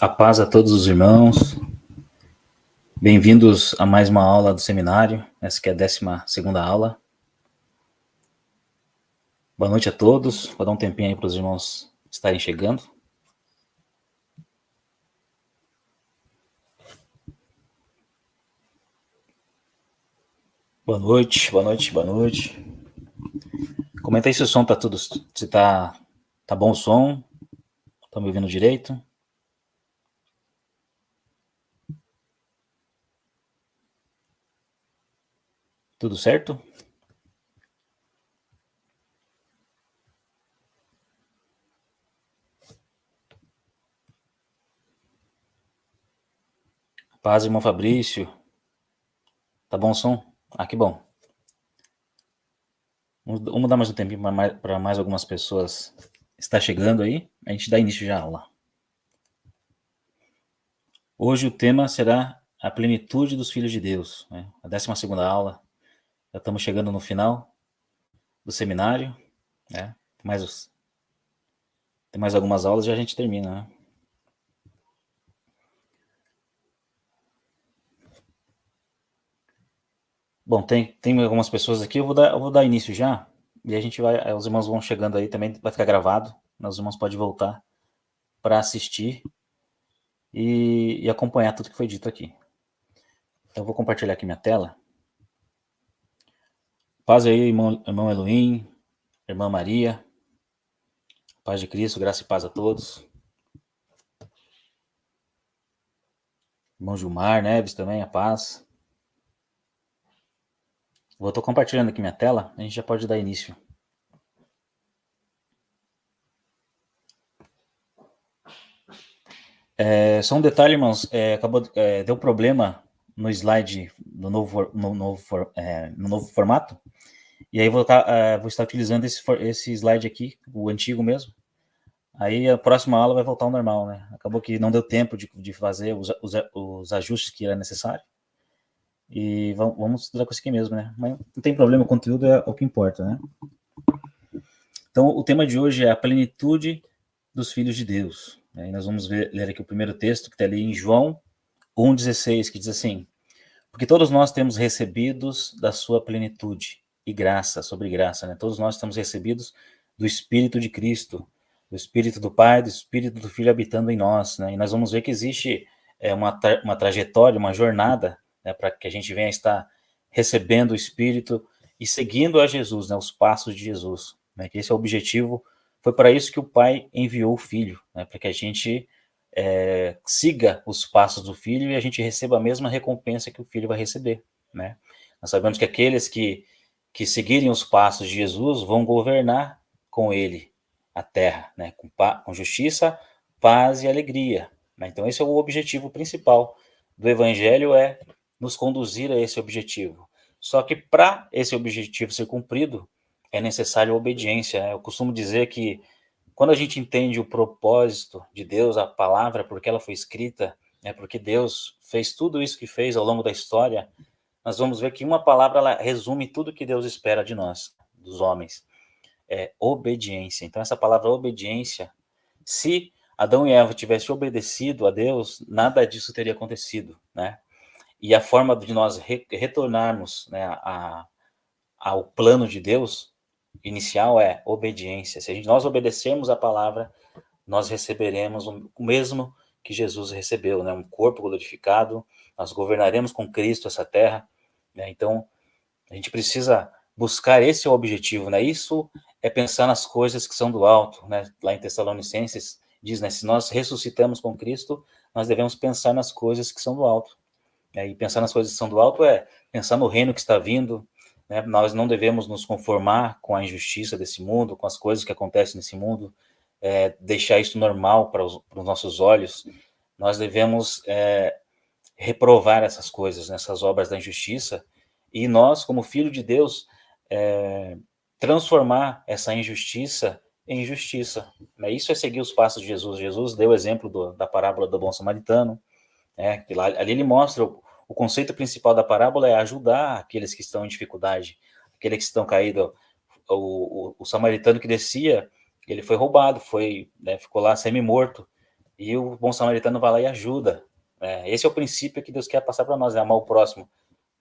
A paz a todos os irmãos. Bem-vindos a mais uma aula do seminário. Essa que é a 12ª aula. Boa noite a todos. Vou dar um tempinho aí para os irmãos estarem chegando. Boa noite, boa noite, boa noite. Comenta aí se o som tá tudo... Se tá bom o som. Estão me ouvindo direito? Tudo certo? Paz, irmão Fabrício. Tá bom o som? Ah, que bom. Vamos dar mais um tempinho para mais algumas pessoas estar chegando aí. A gente dá início já à aula. Hoje o tema será a plenitude dos filhos de Deus. Né? A 12ª aula. Já estamos chegando no final do seminário. Né? Tem mais algumas aulas e a gente termina. Né? Bom, tem algumas pessoas aqui. Eu vou dar início já. E a gente vai. Os irmãos vão chegando aí também. Vai ficar gravado. Os irmãos podem voltar para assistir e acompanhar tudo que foi dito aqui. Então, eu vou compartilhar aqui minha tela. Paz aí, irmão Elohim, irmã Maria. Paz de Cristo, graça e paz a todos. Irmão Gilmar Neves também, a paz. Estou compartilhando aqui minha tela, a gente já pode dar início. Só um detalhe, irmãos, deu problema no slide no novo formato, e aí vou estar utilizando esse slide aqui, o antigo mesmo. Aí a próxima aula vai voltar ao normal, né? Acabou que não deu tempo de fazer os ajustes que era necessário. E vamos estudar com isso aqui mesmo, né? Mas não tem problema, o conteúdo é o que importa, né? Então, o tema de hoje é a plenitude dos filhos de Deus. E nós vamos ler aqui o primeiro texto, que está ali em João 1,16, que diz assim: porque todos nós temos recebidos da sua plenitude, e graça sobre graça, né? Todos nós estamos recebidos do Espírito de Cristo, do Espírito do Pai, do Espírito do Filho habitando em nós, né? E nós vamos ver que existe uma trajetória, uma jornada, né, para que a gente venha estar recebendo o Espírito e seguindo a Jesus, né, os passos de Jesus, né? Que esse é o objetivo. Foi para isso que o Pai enviou o Filho, né, para que a gente siga os passos do Filho e a gente receba a mesma recompensa que o Filho vai receber, né? Nós sabemos que aqueles que seguirem os passos de Jesus vão governar com ele a terra, né? Com justiça, paz e alegria, né? Então esse é o objetivo principal do Evangelho, é nos conduzir a esse objetivo. Só que para esse objetivo ser cumprido, é necessário obediência, né? Eu costumo dizer que quando a gente entende o propósito de Deus, a palavra, porque ela foi escrita, né, porque Deus fez tudo isso que fez ao longo da história, nós vamos ver que uma palavra ela resume tudo que Deus espera de nós, dos homens. É obediência. Então, essa palavra obediência, se Adão e Eva tivessem obedecido a Deus, nada disso teria acontecido, né? E a forma de nós retornarmos, né, ao plano de Deus inicial é obediência. Se nós obedecermos a palavra, nós receberemos o mesmo que Jesus recebeu, né? Um corpo glorificado, nós governaremos com Cristo essa terra, né? Então, a gente precisa buscar esse objetivo, né? Isso é pensar nas coisas que são do alto, né? Lá em Tessalonicenses diz, né? Se nós ressuscitamos com Cristo, nós devemos pensar nas coisas que são do alto, né? E pensar nas coisas que são do alto é pensar no reino que está vindo, né? Nós não devemos nos conformar com a injustiça desse mundo, com as coisas que acontecem nesse mundo, deixar isso normal para os nossos olhos. Nós devemos reprovar essas coisas, essas obras da injustiça, e nós, como filho de Deus, transformar essa injustiça em justiça. Né? Isso é seguir os passos de Jesus. Jesus deu o exemplo da parábola do bom samaritano, que lá, ali ele mostra o conceito principal da parábola é ajudar aqueles que estão em dificuldade, aqueles que estão caídos. O samaritano que descia, ele foi roubado, ficou lá semi-morto, E o bom samaritano vai lá e ajuda. Esse é o princípio que Deus quer passar para nós, amar o próximo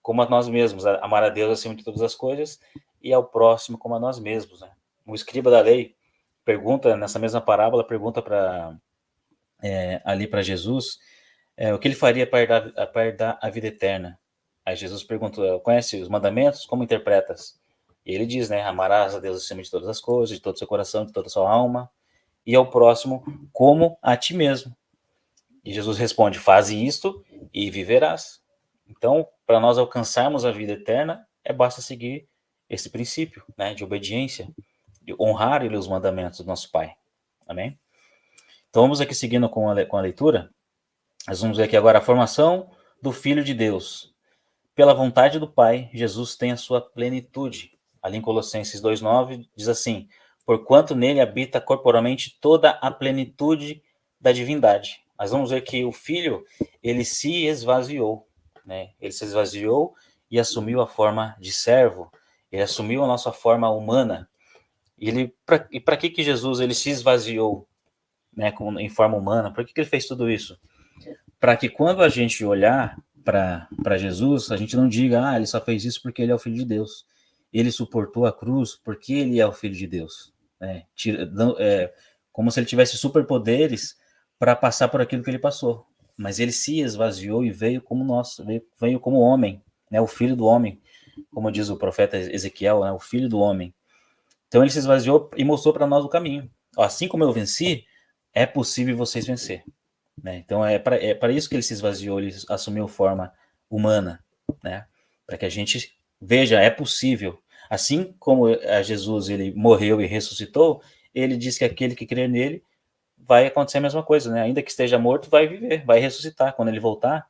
como a nós mesmos, amar a Deus acima de todas as coisas e ao próximo como a nós mesmos. Né? O escriba da lei pergunta, nessa mesma parábola, pergunta ali para Jesus o que ele faria para herdar a vida eterna. Aí Jesus pergunta, conhece os mandamentos? Como interpretas? E ele diz, né, amarás a Deus acima de todas as coisas, de todo o seu coração, de toda a sua alma, e ao próximo como a ti mesmo. E Jesus responde, faze isto e viverás. Então, para nós alcançarmos a vida eterna, basta seguir esse princípio, né, de obediência, de honrar os mandamentos do nosso Pai. Amém? Então, vamos aqui seguindo com a leitura. Nós vamos ver aqui agora a formação do Filho de Deus. Pela vontade do Pai, Jesus tem a sua plenitude. Ali em Colossenses 2,9 diz assim, porquanto nele habita corporalmente toda a plenitude da divindade. Nós vamos ver que o Filho, ele se esvaziou, né? Ele se esvaziou e assumiu a forma de servo. Ele assumiu a nossa forma humana. E para que Jesus ele se esvaziou, né, em forma humana? Por que ele fez tudo isso? Para que quando a gente olhar para Jesus, a gente não diga, ele só fez isso porque ele é o Filho de Deus. Ele suportou a cruz porque ele é o Filho de Deus. Como se ele tivesse superpoderes para passar por aquilo que ele passou. Mas ele se esvaziou e veio como nós, veio como homem, né, o Filho do homem, como diz o profeta Ezequiel, né, o Filho do homem. Então ele se esvaziou e mostrou para nós o caminho. Assim como eu venci, é possível vocês vencer. Né? Então é para isso que ele se esvaziou, ele assumiu forma humana, né? Para que a gente veja, é possível. Assim como Jesus ele morreu e ressuscitou, ele diz que aquele que crer nele vai acontecer a mesma coisa, né? Ainda que esteja morto, vai viver, vai ressuscitar. Quando ele voltar,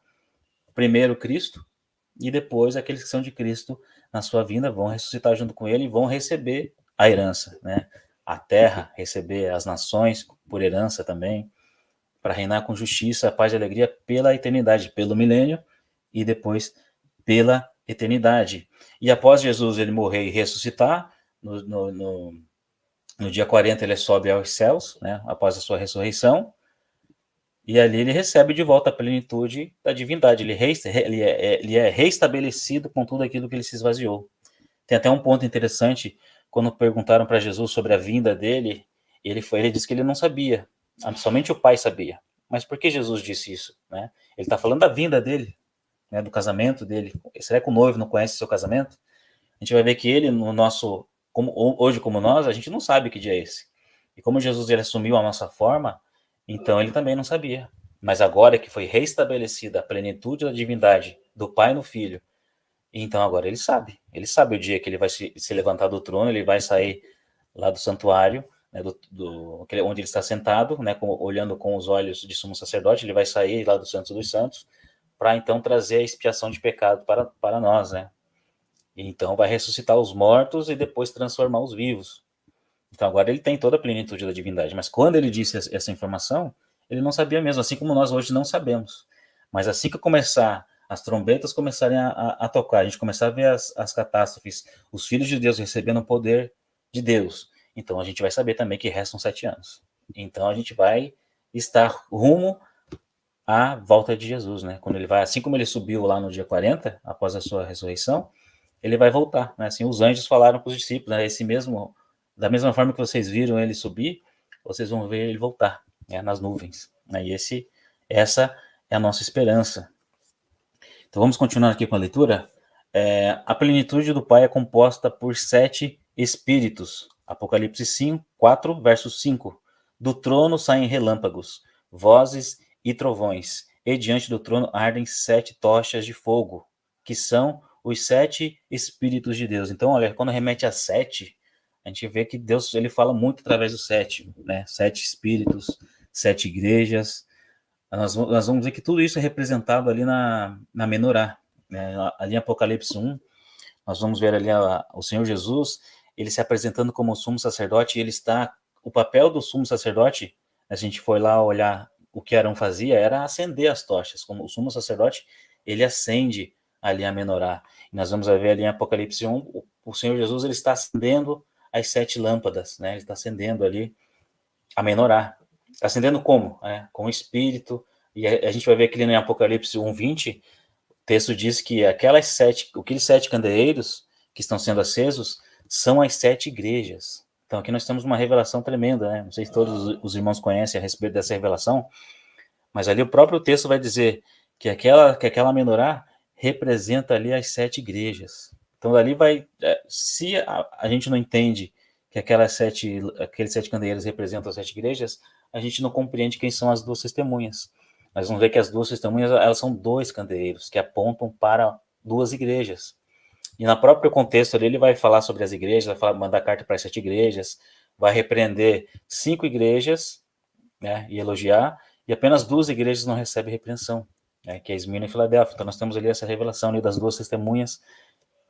primeiro Cristo e depois aqueles que são de Cristo na sua vinda vão ressuscitar junto com ele e vão receber a herança, né? A terra, receber as nações por herança também, para reinar com justiça, paz e alegria pela eternidade, pelo milênio e depois pela eternidade. E após Jesus ele morrer e ressuscitar, no dia 40 ele sobe aos céus, né, após a sua ressurreição, e ali ele recebe de volta a plenitude da divindade, ele é reestabelecido com tudo aquilo que ele se esvaziou. Tem até um ponto interessante, quando perguntaram para Jesus sobre a vinda dele, ele disse que ele não sabia, somente o Pai sabia. Mas por que Jesus disse isso? Né? Ele está falando da vinda dele, né, do casamento dele. Será que o noivo não conhece o seu casamento? A gente vai ver que ele, hoje como nós, a gente não sabe que dia é esse. E como Jesus ele assumiu a nossa forma, então ele também não sabia. Mas agora que foi restabelecida a plenitude da divindade do Pai no Filho, então agora ele sabe o dia que ele vai se levantar do trono, ele vai sair lá do santuário, né, onde ele está sentado, né, olhando com os olhos de sumo sacerdote, ele vai sair lá do Santo dos Santos, para então trazer a expiação de pecado para nós, né? E então vai ressuscitar os mortos e depois transformar os vivos. Então agora ele tem toda a plenitude da divindade, mas quando ele disse essa informação, ele não sabia mesmo, assim como nós hoje não sabemos. Mas assim que começar as trombetas começarem a tocar, a gente começar a ver as catástrofes, os filhos de Deus recebendo o poder de Deus, então a gente vai saber também que restam 7 anos. Então a gente vai estar rumo à volta de Jesus, né? Quando ele vai, assim como ele subiu lá no dia 40, após a sua ressurreição, ele vai voltar, né? Assim os anjos falaram para os discípulos, né? Da mesma forma que vocês viram ele subir, vocês vão ver ele voltar, né? Nas nuvens. Né? E essa é a nossa esperança. Então vamos continuar aqui com a leitura. A plenitude do Pai é composta por 7 espíritos. Apocalipse 5, 4, verso 5. Do trono saem relâmpagos, vozes e trovões, e diante do trono ardem 7 tochas de fogo, que são os 7 espíritos de Deus. Então, olha, quando remete a 7, a gente vê que Deus ele fala muito através do 7, né? 7 espíritos, 7 igrejas. Nós vamos ver que tudo isso é representado ali na Menorá, né? Ali em Apocalipse 1, nós vamos ver ali o Senhor Jesus, ele se apresentando como sumo sacerdote, e o papel do sumo sacerdote, a gente foi lá olhar o que Arão fazia, era acender as tochas, como o sumo sacerdote, ele acende ali a Menorá. E nós vamos ver ali em Apocalipse 1, o Senhor Jesus, ele está acendendo as 7 lâmpadas, né? Ele está acendendo ali a Menorá. Ascendendo como? Com o Espírito. E a gente vai ver aqui em Apocalipse 1:20, o texto diz que aqueles sete candeeiros que estão sendo acesos são as sete igrejas. Então aqui nós temos uma revelação tremenda, né? Não sei se todos os irmãos conhecem a respeito dessa revelação, mas ali o próprio texto vai dizer que aquela menorá representa ali as sete igrejas. Então dali vai, se a gente não entende que aqueles sete candeeiros representam as sete igrejas, a gente não compreende quem são as duas testemunhas. Nós vamos ver que as duas testemunhas, elas são dois candeeiros que apontam para duas igrejas. E no próprio contexto ali, ele vai falar sobre as igrejas, vai mandar carta para as sete igrejas, vai repreender 5 igrejas, né, e elogiar, e apenas 2 igrejas não recebem repreensão, né, que é Esmirna e Filadélfia. Então nós temos ali essa revelação ali das duas testemunhas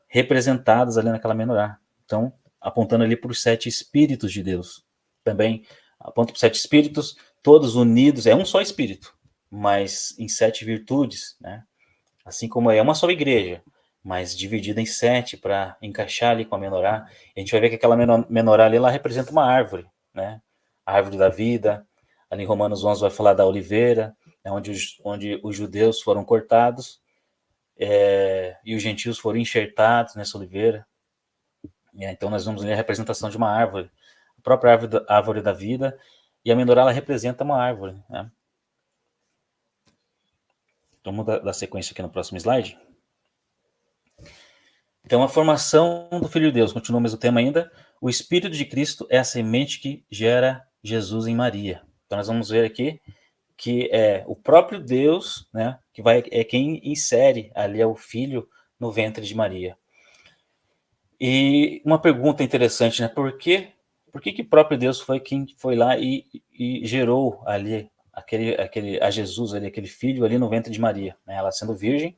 representadas ali naquela menorá. Então, apontando ali para os 7 espíritos de Deus. Também aponta para os 7 espíritos, todos unidos, é um só espírito, mas em 7 virtudes, né? Assim como é uma só igreja, mas dividida em 7 para encaixar ali com a menorá. A gente vai ver que aquela menorá ali, ela representa uma árvore, né? A árvore da vida. Ali em Romanos 11 vai falar da oliveira, né? onde os judeus foram cortados e os gentios foram enxertados nessa oliveira. Então nós vamos ler a representação de uma árvore, a própria árvore da vida, e a menorá ela representa uma árvore, né? Então vamos dar sequência aqui no próximo slide. Então, a formação do Filho de Deus, continua o mesmo tema ainda. O Espírito de Cristo é a semente que gera Jesus em Maria. Então, nós vamos ver aqui que é o próprio Deus, né, que é quem insere ali o Filho no ventre de Maria. E uma pergunta interessante, né? Por que o próprio Deus foi quem foi lá e gerou ali a Jesus ali, aquele filho ali no ventre de Maria, né? Ela sendo virgem,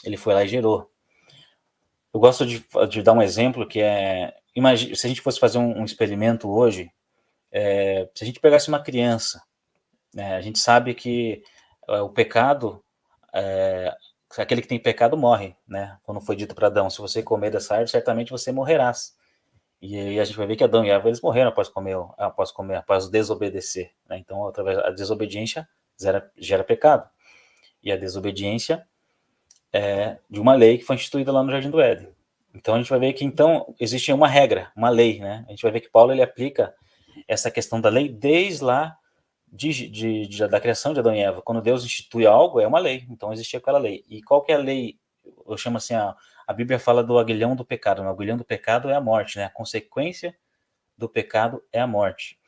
ele foi lá e gerou. Eu gosto de dar um exemplo que imagine, se a gente fosse fazer um experimento hoje, se a gente pegasse uma criança, né, a gente sabe que o pecado, aquele que tem pecado morre, né? Quando foi dito para Adão, se você comer dessa árvore, certamente você morrerás. E aí a gente vai ver que Adão e Eva, eles morreram após desobedecer, né? Então, através da desobediência gera pecado. E a desobediência de uma lei que foi instituída lá no Jardim do Éden. Então a gente vai ver que então existe uma regra, uma lei, né? A gente vai ver que Paulo ele aplica essa questão da lei desde lá da criação de Adão e Eva. Quando Deus institui algo, é uma lei. Então existia aquela lei. E qual que é a lei? Eu chamo assim, a Bíblia fala do aguilhão do pecado. O aguilhão do pecado é a morte, né? A consequência do pecado é a morte.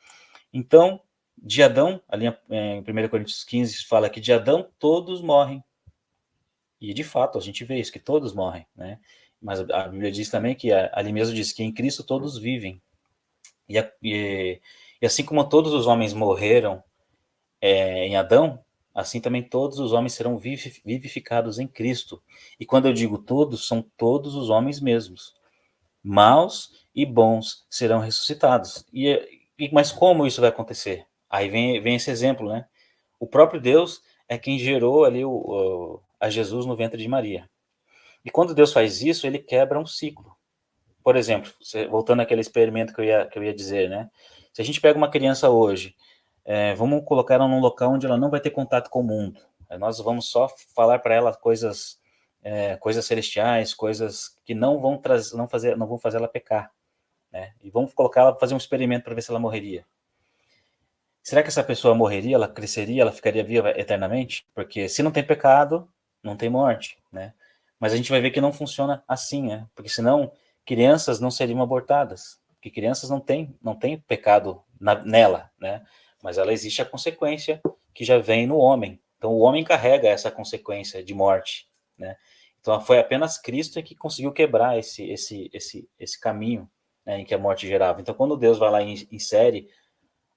Então, de Adão, ali em 1 Coríntios 15, fala que de Adão todos morrem. E de fato, a gente vê isso, que todos morrem, né? Mas a Bíblia diz também que ali mesmo diz que em Cristo todos vivem. E assim como todos os homens morreram em Adão, assim também todos os homens serão vivificados em Cristo. E quando eu digo todos, são todos os homens mesmos. Maus e bons serão ressuscitados. Mas como isso vai acontecer? Aí vem esse exemplo, né? O próprio Deus é quem gerou ali a Jesus no ventre de Maria. E quando Deus faz isso, ele quebra um ciclo. Por exemplo, voltando àquele experimento que eu ia dizer, né? Se a gente pega uma criança hoje, vamos colocar ela num local onde ela não vai ter contato com o mundo. Nós vamos só falar para ela coisas celestiais, coisas que não vão fazer ela pecar, né? E vamos colocar ela para fazer um experimento para ver se ela morreria. Será que essa pessoa morreria, ela cresceria, ela ficaria viva eternamente? Porque se não tem pecado, não tem morte, né? Mas a gente vai ver que não funciona assim, né? Porque senão crianças não seriam abortadas, porque crianças não têm pecado nela, né? Mas ela existe a consequência que já vem no homem. Então o homem carrega essa consequência de morte, né? Então foi apenas Cristo que conseguiu quebrar esse caminho, né, em que a morte gerava. Então quando Deus vai lá e insere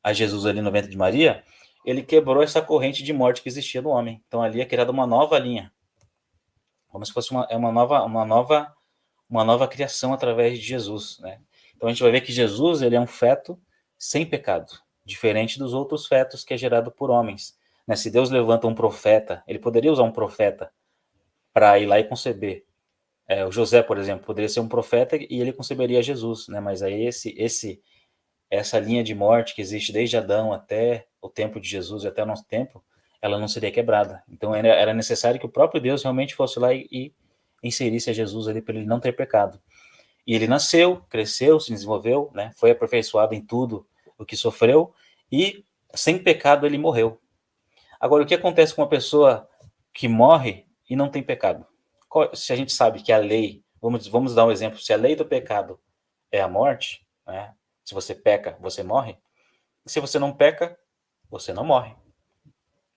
a Jesus ali no ventre de Maria, ele quebrou essa corrente de morte que existia no homem. Então ali é criada uma nova linha, como se fosse uma nova criação através de Jesus, né? Então a gente vai ver que Jesus ele é um feto sem pecado, diferente dos outros fetos que é gerado por homens, né? Se Deus levanta um profeta, ele poderia usar um profeta para ir lá e conceber. O José, por exemplo, poderia ser um profeta e ele conceberia Jesus, né? Mas aí essa linha de morte que existe desde Adão até o tempo de Jesus e até o nosso tempo, ela não seria quebrada. Então era necessário que o próprio Deus realmente fosse lá e inserisse a Jesus ali para ele não ter pecado. E ele nasceu, cresceu, se desenvolveu, né? Foi aperfeiçoado em tudo o que sofreu e sem pecado ele morreu. Agora, o que acontece com uma pessoa que morre e não tem pecado? Se a gente sabe que a lei, vamos dar um exemplo, se a lei do pecado é a morte, né? Se você peca, você morre. Se você não peca, você não morre.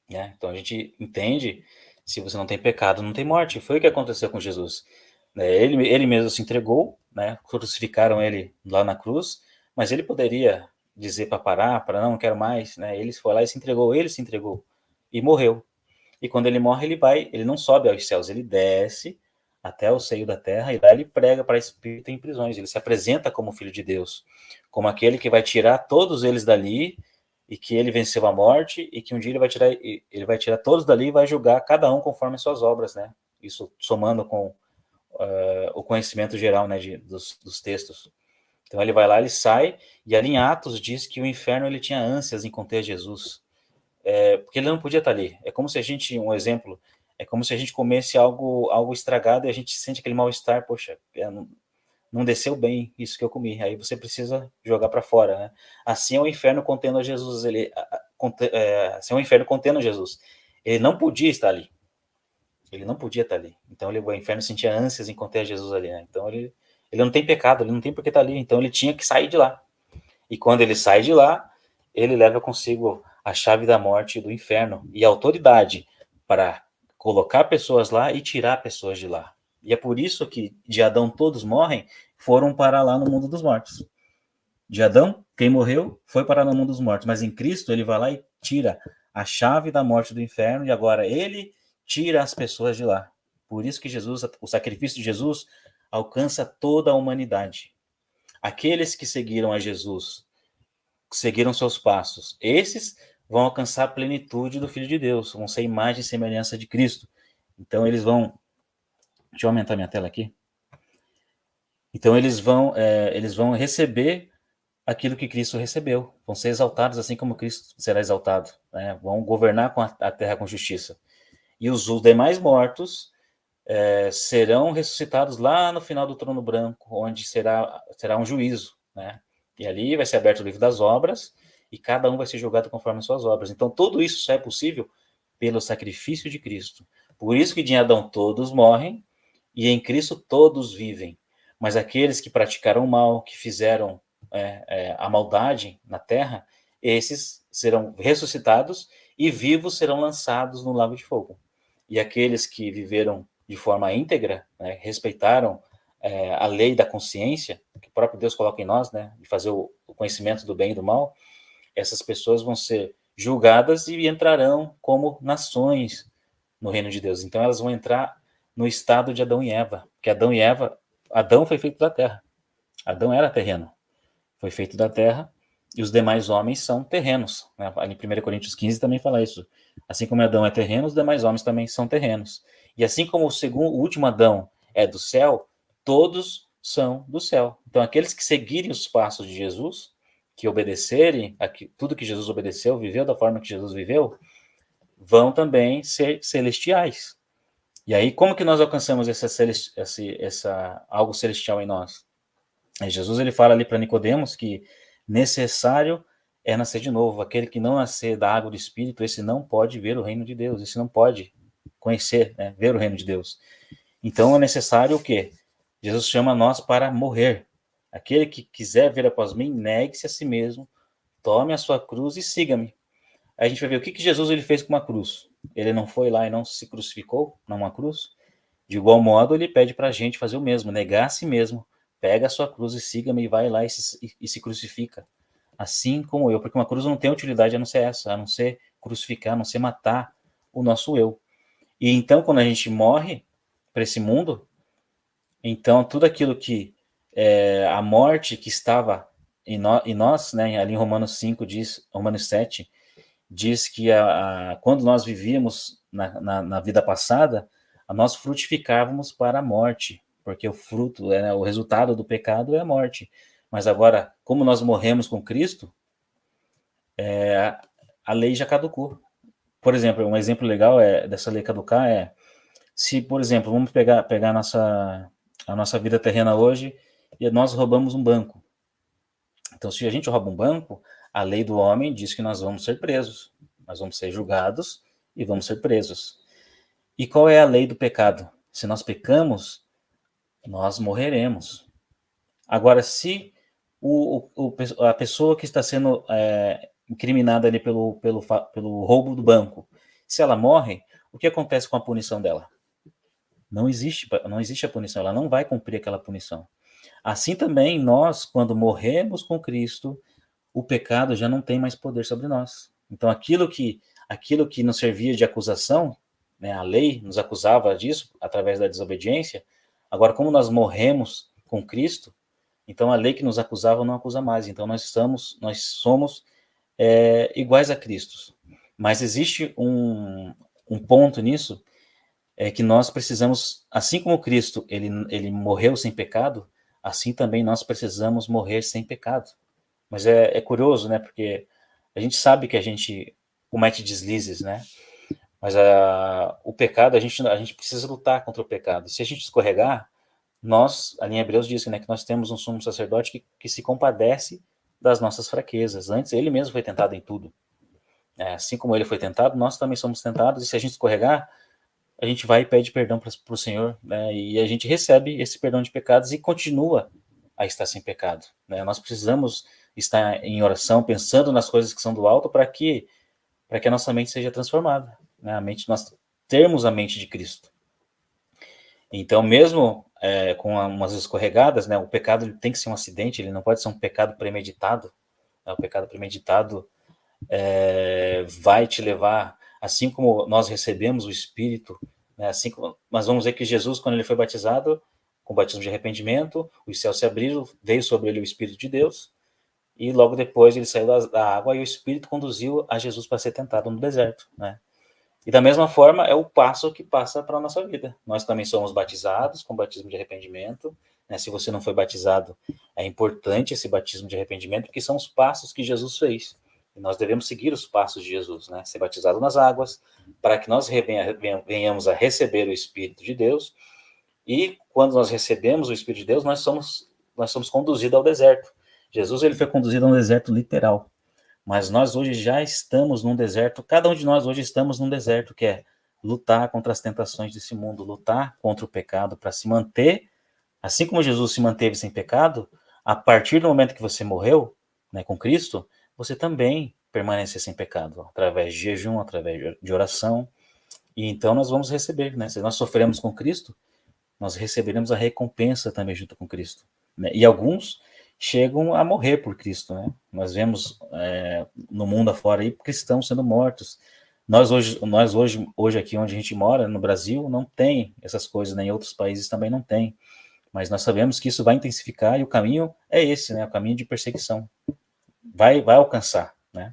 Né? Então a gente entende, se você não tem pecado, não tem morte. Foi o que aconteceu com Jesus. Ele mesmo se entregou, né? Crucificaram ele lá na cruz, mas ele poderia dizer para parar, para não quero mais. Né? Ele foi lá e se entregou, ele se entregou e morreu. E quando ele morre, ele não sobe aos céus, ele desce até o seio da terra e lá ele prega para espírito em prisões. Ele se apresenta como filho de Deus, como aquele que vai tirar todos eles dali e que ele venceu a morte e que um dia ele vai tirar todos dali e vai julgar cada um conforme as suas obras, né? Isso somando com o conhecimento geral, né, dos textos. Então ele vai lá, ele sai e ali em Atos diz que o inferno ele tinha ânsias em conter Jesus. Porque ele não podia estar ali. É como se a gente, um exemplo, é como se a gente comesse algo estragado e a gente sente aquele mal-estar, poxa, não desceu bem isso que eu comi. Aí você precisa jogar para fora, né? Assim é o inferno contendo a Jesus, assim é o inferno contendo a Jesus. Ele não podia estar ali. Ele não podia estar ali. Então o inferno sentia ânsias em conter a Jesus ali, né? Então ele não tem pecado, ele não tem por que estar ali. Então ele tinha que sair de lá. E quando ele sai de lá, ele leva consigo a chave da morte e do inferno e a autoridade para colocar pessoas lá e tirar pessoas de lá. E é por isso que de Adão todos morrem, foram para lá no mundo dos mortos. De Adão, quem morreu foi para no mundo dos mortos, mas em Cristo ele vai lá e tira a chave da morte do inferno e agora ele tira as pessoas de lá. Por isso que o sacrifício de Jesus alcança toda a humanidade. Aqueles que seguiram a Jesus, seguiram seus passos, esses vão alcançar a plenitude do Filho de Deus, vão ser imagem e semelhança de Cristo. Então eles vão... Deixa eu aumentar minha tela aqui. Então eles vão receber aquilo que Cristo recebeu, vão ser exaltados assim como Cristo será exaltado, né? Vão governar com a terra com justiça. E os demais mortos serão ressuscitados lá no final do trono branco, onde será um juízo, né? E ali vai ser aberto o livro das obras e cada um vai ser julgado conforme as suas obras. Então tudo isso só é possível pelo sacrifício de Cristo. Por isso que de Adão todos morrem e em Cristo todos vivem. Mas aqueles que praticaram o mal, que fizeram a maldade na terra, esses serão ressuscitados e vivos serão lançados no lago de fogo. E aqueles que viveram de forma íntegra, né, respeitaram a lei da consciência, que o próprio Deus coloca em nós, né, de fazer o conhecimento do bem e do mal, essas pessoas vão ser julgadas e entrarão como nações no reino de Deus. Então elas vão entrar no estado de Adão e Eva, que Adão foi feito da terra. Adão era terreno, foi feito da terra, e os demais homens são terrenos. Né? Em 1 Coríntios 15 também fala isso. Assim como Adão é terreno, os demais homens também são terrenos. E assim como o último Adão é do céu, todos são do céu. Então aqueles que seguirem os passos de Jesus, que obedecerem a tudo que Jesus obedeceu, viveu da forma que Jesus viveu, vão também ser celestiais. E aí, como que nós alcançamos algo celestial em nós? Jesus ele fala ali para Nicodemos que necessário é nascer de novo. Aquele que não nascer da água do Espírito, esse não pode ver o reino de Deus. Esse não pode conhecer, né, ver o reino de Deus. Então é necessário o quê? Jesus chama nós para morrer. Aquele que quiser vir após mim, negue-se a si mesmo, tome a sua cruz e siga-me. Aí a gente vai ver o que Jesus ele fez com uma cruz. Ele não foi lá e não se crucificou numa cruz. De igual modo, ele pede para a gente fazer o mesmo, negar a si mesmo. Pega a sua cruz e siga-me e vai lá e se crucifica. Assim como eu, porque uma cruz não tem utilidade a não ser essa, a não ser crucificar, a não ser matar o nosso eu. E então, quando a gente morre para esse mundo, então tudo aquilo que a morte que estava em nós, né, ali em Romanos 5 diz, Romanos 7, diz que quando nós vivíamos na vida passada, nós frutificávamos para a morte, porque o fruto, o resultado do pecado é a morte. Mas agora, como nós morremos com Cristo, a lei já caducou. Por exemplo, um exemplo legal dessa lei caducar se, por exemplo, vamos pegar a nossa vida terrena hoje e nós roubamos um banco. Então, se a gente rouba um banco, a lei do homem diz que nós vamos ser presos, nós vamos ser julgados e vamos ser presos. E qual é a lei do pecado? Se nós pecamos, nós morreremos. Agora, se a pessoa que está sendo incriminada ali pelo roubo do banco, se ela morre, o que acontece com a punição dela? Não existe a punição, ela não vai cumprir aquela punição. Assim também nós, quando morremos com Cristo, o pecado já não tem mais poder sobre nós. Então aquilo que nos servia de acusação, né, a lei nos acusava disso através da desobediência, agora como nós morremos com Cristo, então a lei que nos acusava não acusa mais. Então nós somos iguais a Cristo. Mas existe um ponto nisso, que nós precisamos, assim como Cristo ele morreu sem pecado, assim também nós precisamos morrer sem pecado. Mas é curioso, né? Porque a gente sabe que a gente comete deslizes, né? Mas o pecado, a gente precisa lutar contra o pecado. Se a gente escorregar, ali em Hebreus diz, né, que nós temos um sumo sacerdote que se compadece das nossas fraquezas. Antes, ele mesmo foi tentado em tudo. Assim como ele foi tentado, nós também somos tentados, e se a gente escorregar, a gente vai e pede perdão para o Senhor, né, e a gente recebe esse perdão de pecados e continua a estar sem pecado. Né? Nós precisamos estar em oração, pensando nas coisas que são do alto, para que a nossa mente seja transformada. Né? Nós termos a mente de Cristo. Então, mesmo com umas escorregadas, né, o pecado ele tem que ser um acidente, ele não pode ser um pecado premeditado. Né? O pecado premeditado vai te levar, assim como nós recebemos o Espírito, né, assim como nós vamos ver que Jesus, quando ele foi batizado, com o batismo de arrependimento, os céus se abriram, veio sobre ele o Espírito de Deus, e logo depois ele saiu da água e o Espírito conduziu a Jesus para ser tentado no deserto, né? E da mesma forma é o passo que passa para a nossa vida. Nós também somos batizados com o batismo de arrependimento, né? Se você não foi batizado, é importante esse batismo de arrependimento, porque são os passos que Jesus fez. E nós devemos seguir os passos de Jesus, né? Ser batizado nas águas, para que nós venhamos a receber o Espírito de Deus. E quando nós recebemos o Espírito de Deus, nós somos conduzidos ao deserto. Jesus ele foi conduzido a um deserto literal. Mas nós hoje já estamos num deserto, cada um de nós hoje estamos num deserto, que é lutar contra as tentações desse mundo, lutar contra o pecado, para se manter, assim como Jesus se manteve sem pecado, a partir do momento que você morreu, né, com Cristo, você também permanecer sem pecado, através de jejum, através de oração, e então nós vamos receber, né? Se nós sofremos com Cristo, nós receberemos a recompensa também junto com Cristo. Né? E alguns chegam a morrer por Cristo. Né? Nós vemos no mundo afora aí cristãos sendo mortos. Nós hoje aqui onde a gente mora, no Brasil, não tem essas coisas, né? Em outros países também não tem. Mas nós sabemos que isso vai intensificar e o caminho é esse, né? O caminho de perseguição. Vai alcançar, né?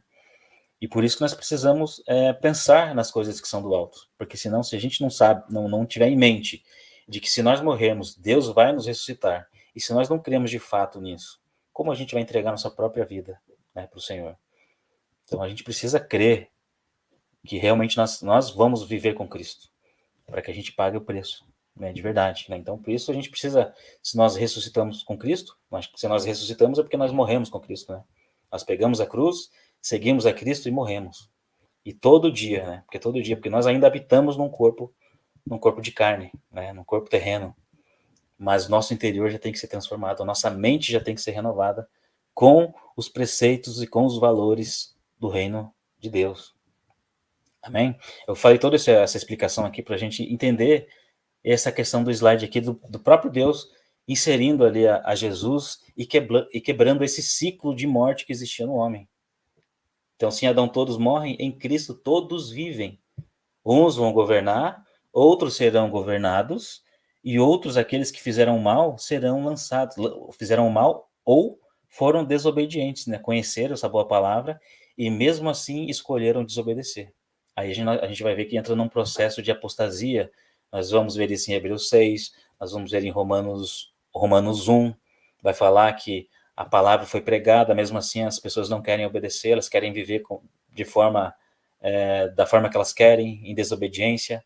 E por isso que nós precisamos pensar nas coisas que são do alto. Porque senão, se a gente não sabe, não tiver em mente de que se nós morrermos, Deus vai nos ressuscitar. E se nós não cremos de fato nisso, como a gente vai entregar nossa própria vida, né, para o Senhor? Então a gente precisa crer que realmente nós vamos viver com Cristo, para que a gente pague o preço, né, de verdade. Né? Então por isso a gente precisa, se nós ressuscitamos com Cristo, se nós ressuscitamos é porque nós morremos com Cristo. Né? Nós pegamos a cruz, seguimos a Cristo e morremos. E todo dia, né? Porque nós ainda habitamos num corpo de carne, né? Num corpo terreno. Mas nosso interior já tem que ser transformado, a nossa mente já tem que ser renovada com os preceitos e com os valores do reino de Deus. Amém? Eu falei toda essa explicação aqui para a gente entender essa questão do slide aqui do próprio Deus inserindo ali a Jesus e quebrando esse ciclo de morte que existia no homem. Então, se em Adão todos morrem, em Cristo todos vivem. Uns vão governar, outros serão governados, e outros, aqueles que fizeram mal, serão lançados. Fizeram mal ou foram desobedientes, né? Conheceram essa boa palavra e mesmo assim escolheram desobedecer. Aí a gente vai ver que entra num processo de apostasia. Nós vamos ver isso em Hebreus 6, nós vamos ver em Romanos 1, vai falar que a palavra foi pregada, mesmo assim as pessoas não querem obedecer, elas querem viver de forma, da forma que elas querem, em desobediência.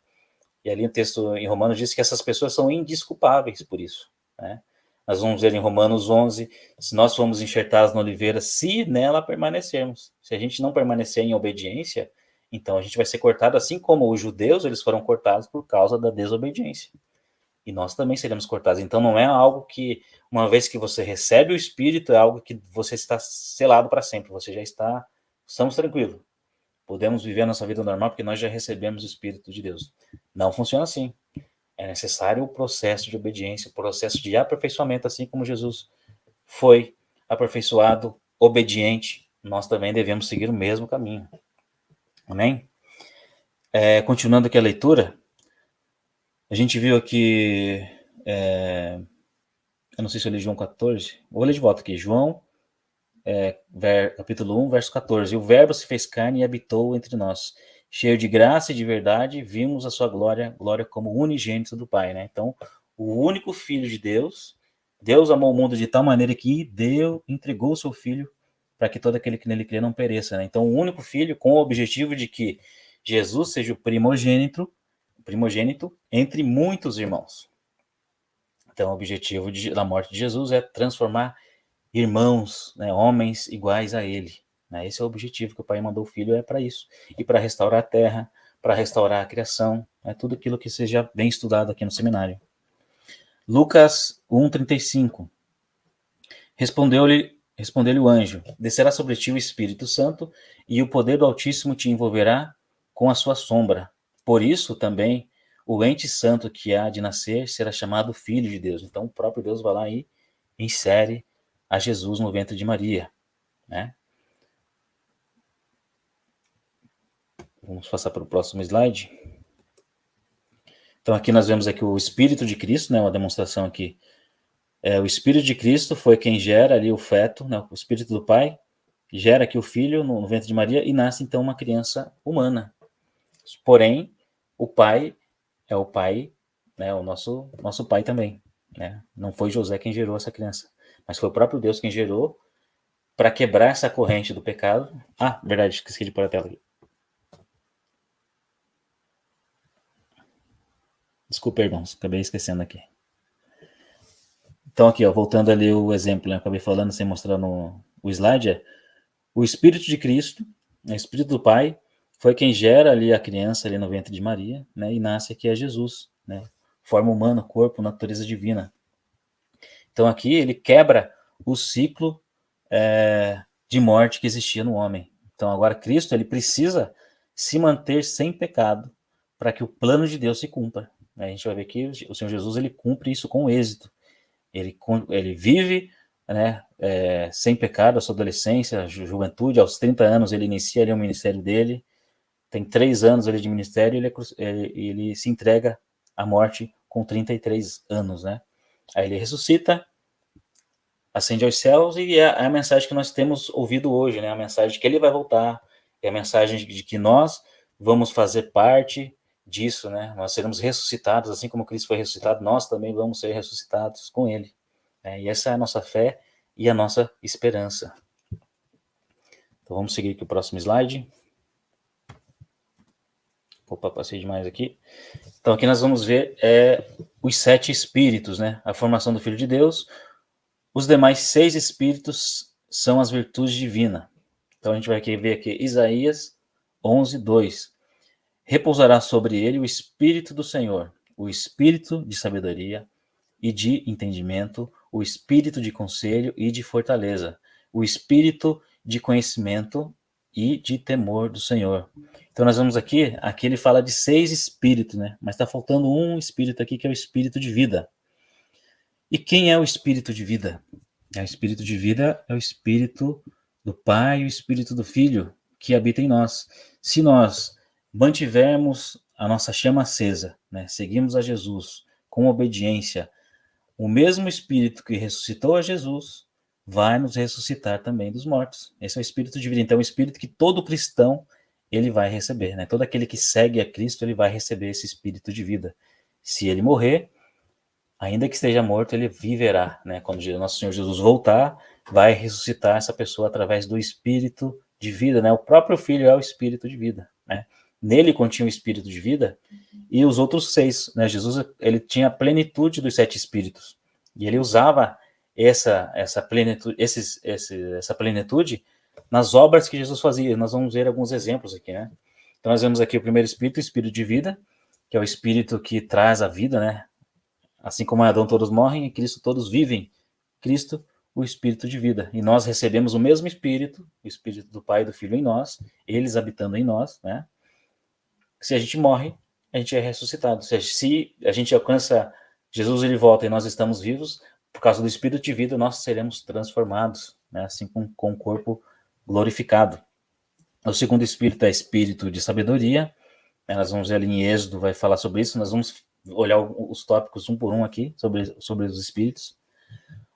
E ali o texto em Romanos diz que essas pessoas são indesculpáveis por isso, né? Nós vamos ver em Romanos 11, se nós formos enxertados na oliveira, se nela permanecermos. Se a gente não permanecer em obediência, então a gente vai ser cortado, assim como os judeus, eles foram cortados por causa da desobediência. E nós também seremos cortados. Então não é algo que, uma vez que você recebe o Espírito, é algo que você está selado para sempre. Você já está, estamos tranquilos. Podemos viver a nossa vida normal porque nós já recebemos o Espírito de Deus. Não funciona assim. É necessário o processo de obediência, o processo de aperfeiçoamento, assim como Jesus foi aperfeiçoado, obediente, nós também devemos seguir o mesmo caminho. Amém? Continuando aqui a leitura, a gente viu aqui, eu não sei se eu li João 14, vou ler de volta aqui, João, capítulo 1, verso 14, e o verbo se fez carne e habitou entre nós, cheio de graça e de verdade, vimos a sua glória, glória como unigênito do Pai, né? Então, o único Filho de Deus, Deus amou o mundo de tal maneira que entregou o seu Filho para que todo aquele que nele crê não pereça, né? Então, o único Filho com o objetivo de que Jesus seja o primogênito entre muitos irmãos. Então, o objetivo da morte de Jesus é transformar irmãos, né, homens iguais a ele. Né? Esse é o objetivo que o Pai mandou o Filho, é para isso. E para restaurar a terra, para restaurar a criação, tudo aquilo que seja bem estudado aqui no seminário. Lucas 1,35. Respondeu-lhe o anjo, descerá sobre ti o Espírito Santo, e o poder do Altíssimo te envolverá com a sua sombra. Por isso também o ente santo que há de nascer será chamado Filho de Deus. Então o próprio Deus vai lá e insere a Jesus no ventre de Maria, né? Vamos passar para o próximo slide. Então aqui nós vemos aqui o Espírito de Cristo, né? Uma demonstração aqui. O Espírito de Cristo foi quem gera ali o feto, né? O Espírito do Pai gera aqui o Filho no ventre de Maria e nasce então uma criança humana. Porém, o Pai é o Pai, né? O nosso Pai também, né? Não foi José quem gerou essa criança, mas foi o próprio Deus quem gerou para quebrar essa corrente do pecado. Ah, verdade, esqueci de pôr a tela aqui. Desculpa, irmãos, acabei esquecendo aqui. Então aqui, ó, voltando ali o exemplo, né, acabei falando sem mostrar no o slide, o Espírito de Cristo, o Espírito do Pai, foi quem gera ali a criança ali no ventre de Maria, né, e nasce aqui é Jesus, né, forma humana, corpo, natureza divina. Então aqui ele quebra o ciclo de morte que existia no homem. Então agora Cristo ele precisa se manter sem pecado para que o plano de Deus se cumpra. A gente vai ver que o Senhor Jesus ele cumpre isso com êxito. Ele vive, né, sem pecado a sua adolescência, a juventude, aos 30 anos ele inicia ali o ministério dele, tem 3 anos ali de ministério e ele se entrega à morte com 33 anos, né? Aí ele ressuscita, ascende aos céus e é a mensagem que nós temos ouvido hoje, né? A mensagem de que ele vai voltar, é a mensagem de que nós vamos fazer parte disso, né? Nós seremos ressuscitados, assim como Cristo foi ressuscitado, nós também vamos ser ressuscitados com ele. Né? E essa é a nossa fé e a nossa esperança. Então vamos seguir aqui o próximo slide. Opa, passei demais aqui. Então aqui nós vamos ver os 7 espíritos, né? A formação do Filho de Deus. Os demais 6 espíritos são as virtudes divinas. Então a gente vai ver aqui Isaías 11:2. Repousará sobre ele o Espírito do Senhor, o Espírito de sabedoria e de entendimento, o Espírito de conselho e de fortaleza, o Espírito de conhecimento e de temor do Senhor. Então nós vamos aqui ele fala de 6 espíritos, né? Mas está faltando um espírito aqui que é o Espírito de vida. E quem é o Espírito de vida? O Espírito de vida é o Espírito do Pai e o Espírito do Filho que habita em nós. Se nós mantivermos a nossa chama acesa, né, seguimos a Jesus com obediência, o mesmo Espírito que ressuscitou a Jesus vai nos ressuscitar também dos mortos. Esse é o Espírito de vida. Então, é o Espírito que todo cristão ele vai receber. Né? Todo aquele que segue a Cristo, ele vai receber esse Espírito de vida. Se ele morrer, ainda que esteja morto, ele viverá. Né? Quando o nosso Senhor Jesus voltar, vai ressuscitar essa pessoa através do Espírito de vida, né? O próprio Filho é o Espírito de vida, né? Nele continha o Espírito de vida e os outros 6, né? Jesus, ele tinha a plenitude dos 7 Espíritos e ele usava essa plenitude, essa plenitude nas obras que Jesus fazia. Nós vamos ver alguns exemplos aqui, né? Então nós vemos aqui o primeiro Espírito, o Espírito de vida, que é o Espírito que traz a vida, né? Assim como em Adão todos morrem, em Cristo todos vivem. Cristo, o Espírito de vida. E nós recebemos o mesmo Espírito, o Espírito do Pai e do Filho em nós, eles habitando em nós, né? Se a gente morre, a gente é ressuscitado. Se a gente alcança, Jesus ele volta e nós estamos vivos, por causa do Espírito de vida, nós seremos transformados, né? Assim com o corpo glorificado. O segundo Espírito é Espírito de sabedoria. Nós vamos ver ali em Êxodo, vai falar sobre isso. Nós vamos olhar os tópicos um por um aqui, sobre os Espíritos.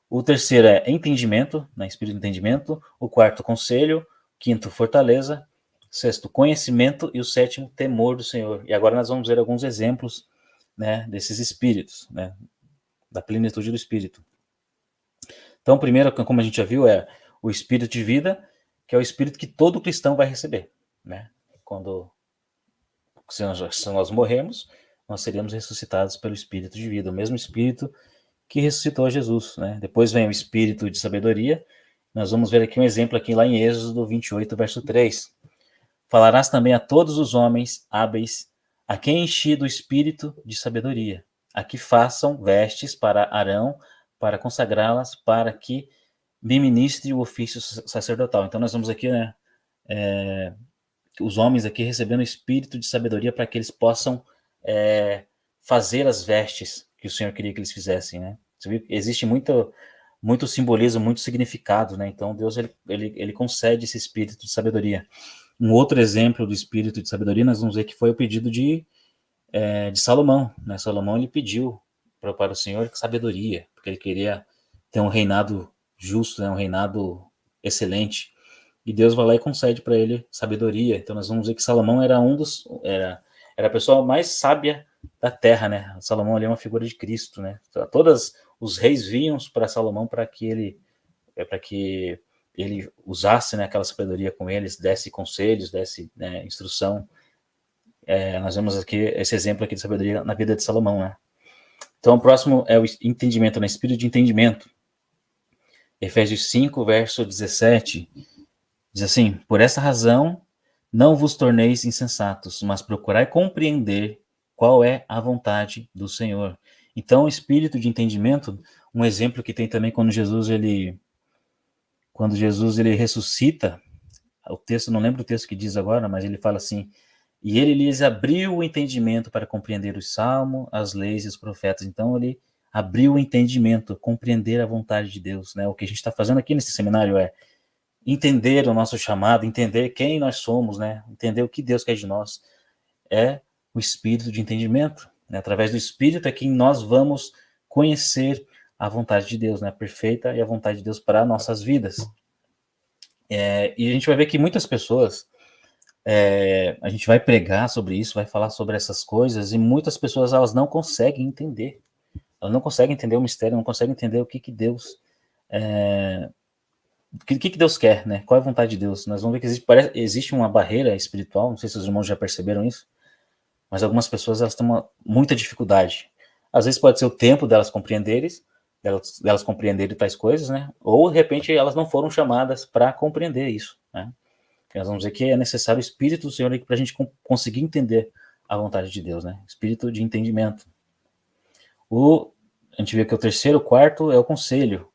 O terceiro é entendimento, né? Espírito de entendimento. O quarto, conselho. Quinto, fortaleza. Sexto, conhecimento. E o sétimo, temor do Senhor. E agora nós vamos ver alguns exemplos, né, desses espíritos, né, da plenitude do Espírito. Então, o primeiro, como a gente já viu, é o Espírito de vida, que é o Espírito que todo cristão vai receber, né? Se nós morrermos, nós seremos ressuscitados pelo Espírito de vida, o mesmo Espírito que ressuscitou Jesus, né? Depois vem o Espírito de sabedoria. Nós vamos ver aqui um exemplo aqui lá em Êxodo 28, verso 3. Falarás também a todos os homens hábeis, a quem enchi do Espírito de sabedoria, a que façam vestes para Arão, para consagrá-las, para que me ministre o ofício sacerdotal. Então nós vamos aqui, né, os homens aqui recebendo o Espírito de sabedoria para que eles possam fazer as vestes que o Senhor queria que eles fizessem, né? Você viu? Existe muito simbolismo, muito significado, né? Então Deus ele concede esse Espírito de sabedoria. Um outro exemplo do Espírito de sabedoria nós vamos ver que foi o pedido de Salomão, né? Salomão ele pediu para o Senhor sabedoria, porque ele queria ter um reinado justo, né? Um reinado excelente. E Deus vai lá e concede para ele sabedoria. Então nós vamos ver que Salomão era era a pessoa mais sábia da terra, né? Salomão ali é uma figura de Cristo, né? Todos os reis vinham para Salomão para que ele usasse, né, aquela sabedoria com eles, desse conselhos, desse, né, instrução. Nós vemos aqui esse exemplo aqui de sabedoria na vida de Salomão, né? Então o próximo é o entendimento, né? Espírito de entendimento. Efésios 5, verso 17. Diz assim: por essa razão, não vos torneis insensatos, mas procurai compreender qual é a vontade do Senhor. Então, o espírito de entendimento, um exemplo que tem também quando Jesus ele ressuscita, o texto, não lembro o texto que diz agora, mas ele fala assim: e ele lhes abriu o entendimento para compreender os salmos, as leis e os profetas. Então, ele abriu o entendimento, compreender a vontade de Deus, né? O que a gente está fazendo aqui nesse seminário é entender o nosso chamado, entender quem nós somos, né? Entender o que Deus quer de nós. É o espírito de entendimento, né? Através do espírito é que nós vamos conhecer a vontade de Deus, né? Perfeita e a vontade de Deus para nossas vidas. E a gente vai ver que muitas pessoas, a gente vai pregar sobre isso, vai falar sobre essas coisas, e muitas pessoas elas não conseguem entender. Elas não conseguem entender o mistério, não conseguem entender o que Deus o que Deus quer, né? Qual é a vontade de Deus? Nós vamos ver que existe uma barreira espiritual, não sei se os irmãos já perceberam isso, mas algumas pessoas elas têm muita dificuldade. Às vezes pode ser o tempo delas compreenderem tais coisas, né? Ou de repente elas não foram chamadas para compreender isso, né? Nós vamos ver que é necessário o Espírito do Senhor para a gente conseguir entender a vontade de Deus, né? Espírito de entendimento. A gente vê que o terceiro, o quarto é o conselho.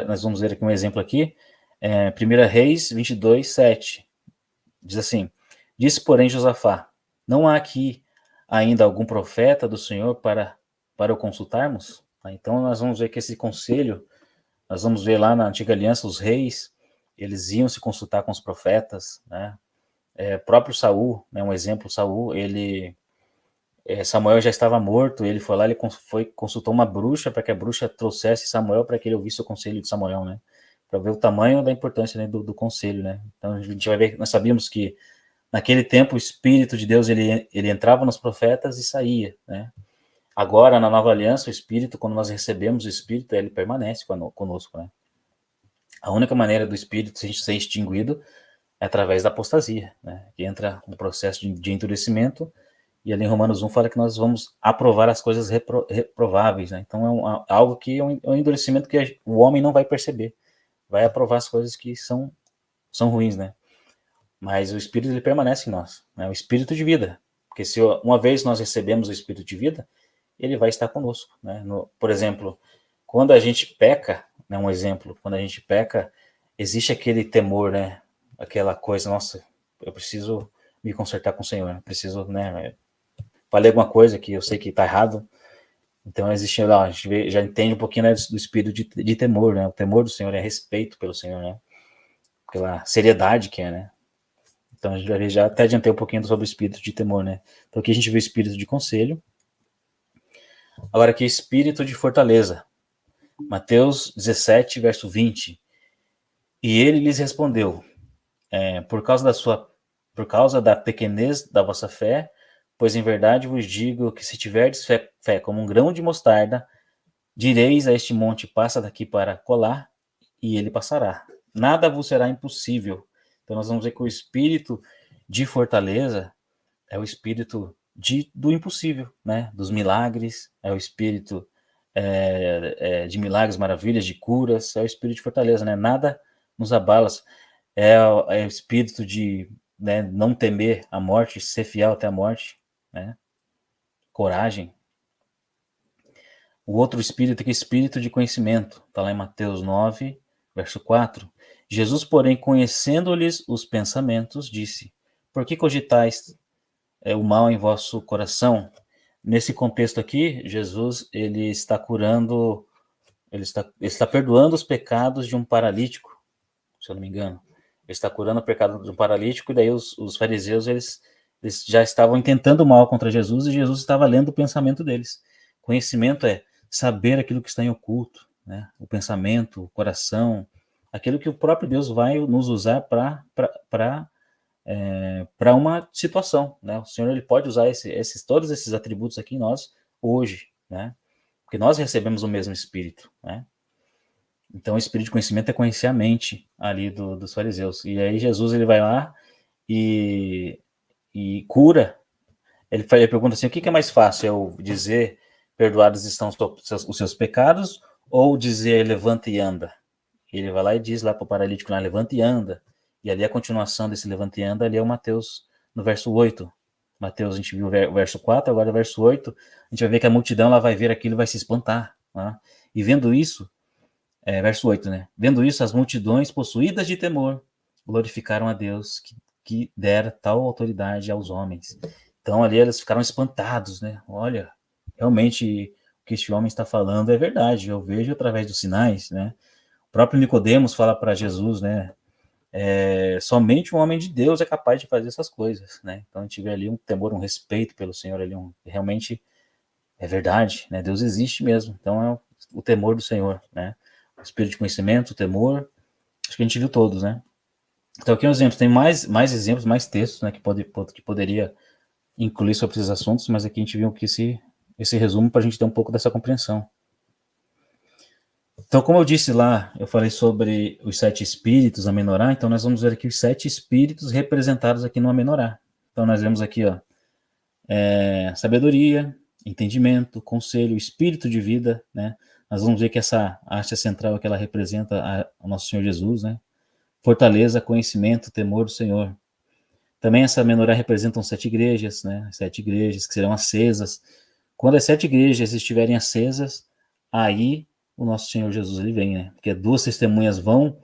Nós vamos ver aqui um exemplo aqui. 1 Reis 22, 7. Diz assim: disse, porém, Josafá: não há aqui ainda algum profeta do Senhor para o consultarmos? Então nós vamos ver que esse conselho, nós vamos ver lá na Antiga Aliança, os reis, eles iam se consultar com os profetas, né? Próprio Saul, né, um exemplo, Saul, Samuel já estava morto, ele foi lá, consultou uma bruxa para que a bruxa trouxesse Samuel para que ele ouvisse o conselho de Samuel, né? Para ver o tamanho da importância, né, do conselho, né? Então a gente vai ver, nós sabíamos que naquele tempo o Espírito de Deus ele entrava nos profetas e saía, né? Agora na Nova Aliança o Espírito, quando nós recebemos o Espírito, ele permanece conosco, né? A única maneira do Espírito ser extinguido é através da apostasia, né? Que entra um processo de endurecimento, e ali em Romanos 1 fala que nós vamos aprovar as coisas reprováveis, né? Então algo que é um endurecimento que o homem não vai perceber, vai aprovar as coisas que são ruins, né? Mas o Espírito ele permanece em nós, né? O Espírito de vida, porque se uma vez nós recebemos o Espírito de vida, ele vai estar conosco, né? Por exemplo, quando a gente peca, né, um exemplo, quando a gente peca, existe aquele temor, né? Aquela coisa, nossa, eu preciso me consertar com o Senhor, eu preciso, né? Falei alguma coisa que eu sei que está errado, então existe lá, a gente já entende um pouquinho, né, do espírito de temor, né? O temor do Senhor é respeito pelo Senhor, né? Pela seriedade que é, né? Então a gente já até adiantei um pouquinho sobre o espírito de temor, né? Então aqui a gente vê o espírito de conselho. Agora aqui espírito de fortaleza. Mateus 17, verso 20. E ele lhes respondeu: por causa da pequenez da vossa fé, pois em verdade vos digo que se tiverdes fé como um grão de mostarda, direis a este monte, passa daqui para colar, e ele passará. Nada vos será impossível. Então nós vamos ver que o espírito de fortaleza é o espírito do impossível, né? Dos milagres, é o espírito de milagres, maravilhas, de curas, é o espírito de fortaleza, né? Nada nos abala. É o espírito de, né, não temer a morte, ser fiel até a morte, né? Coragem. O outro espírito é o espírito de conhecimento, está lá em Mateus 9, verso 4. Jesus, porém, conhecendo-lhes os pensamentos, disse: por que cogitais o mal em vosso coração? Nesse contexto aqui, Jesus ele está curando, ele está perdoando os pecados de um paralítico, se eu não me engano. Ele está curando o pecado de um paralítico, e daí os fariseus eles já estavam intentando mal contra Jesus, e Jesus estava lendo o pensamento deles. Conhecimento é saber aquilo que está em oculto, né? O pensamento, o coração, aquilo que o próprio Deus vai nos usar para uma situação, né? O Senhor ele pode usar todos esses atributos aqui em nós hoje, né? Porque nós recebemos o mesmo Espírito, né? Então o Espírito de conhecimento é conhecer a mente ali dos fariseus. E aí Jesus ele vai lá e cura. Ele pergunta assim: o que é mais fácil? Eu dizer perdoados estão os seus pecados, ou dizer levanta e anda? E ele vai lá e diz lá para o paralítico lá, levanta e anda. E ali a continuação desse levanta e anda, ali é o Mateus, no verso 8. Mateus, a gente viu o verso 4, agora o verso 8, a gente vai ver que a multidão ela vai ver aquilo e vai se espantar. Né? E vendo isso, verso 8, né? Vendo isso, as multidões, possuídas de temor, glorificaram a Deus que dera tal autoridade aos homens. Então ali eles ficaram espantados, né? Olha, realmente o que este homem está falando é verdade, eu vejo através dos sinais, né? O próprio Nicodemos fala para Jesus, né? Somente um homem de Deus é capaz de fazer essas coisas, né? Então a gente vê ali um temor, um respeito pelo Senhor ali, realmente é verdade, né? Deus existe mesmo, então é o temor do Senhor, né? O espírito de conhecimento, o temor, acho que a gente viu todos, né? Então aqui é um exemplo, tem mais exemplos, mais textos, né? Que poderia incluir sobre esses assuntos, mas aqui a gente viu que esse resumo para a gente ter um pouco dessa compreensão. Então, como eu disse lá, eu falei sobre os 7 espíritos, a menorá, então nós vamos ver aqui os 7 espíritos representados aqui no amenorá. Então nós vemos aqui, ó, sabedoria, entendimento, conselho, espírito de vida, né? Nós vamos ver que essa haste central que ela representa o nosso Senhor Jesus, né? Fortaleza, conhecimento, temor do Senhor. Também essa menorá representa 7 igrejas, né? 7 igrejas que serão acesas. Quando as 7 igrejas estiverem acesas, aí o nosso Senhor Jesus ele vem, né? Porque 2 testemunhas vão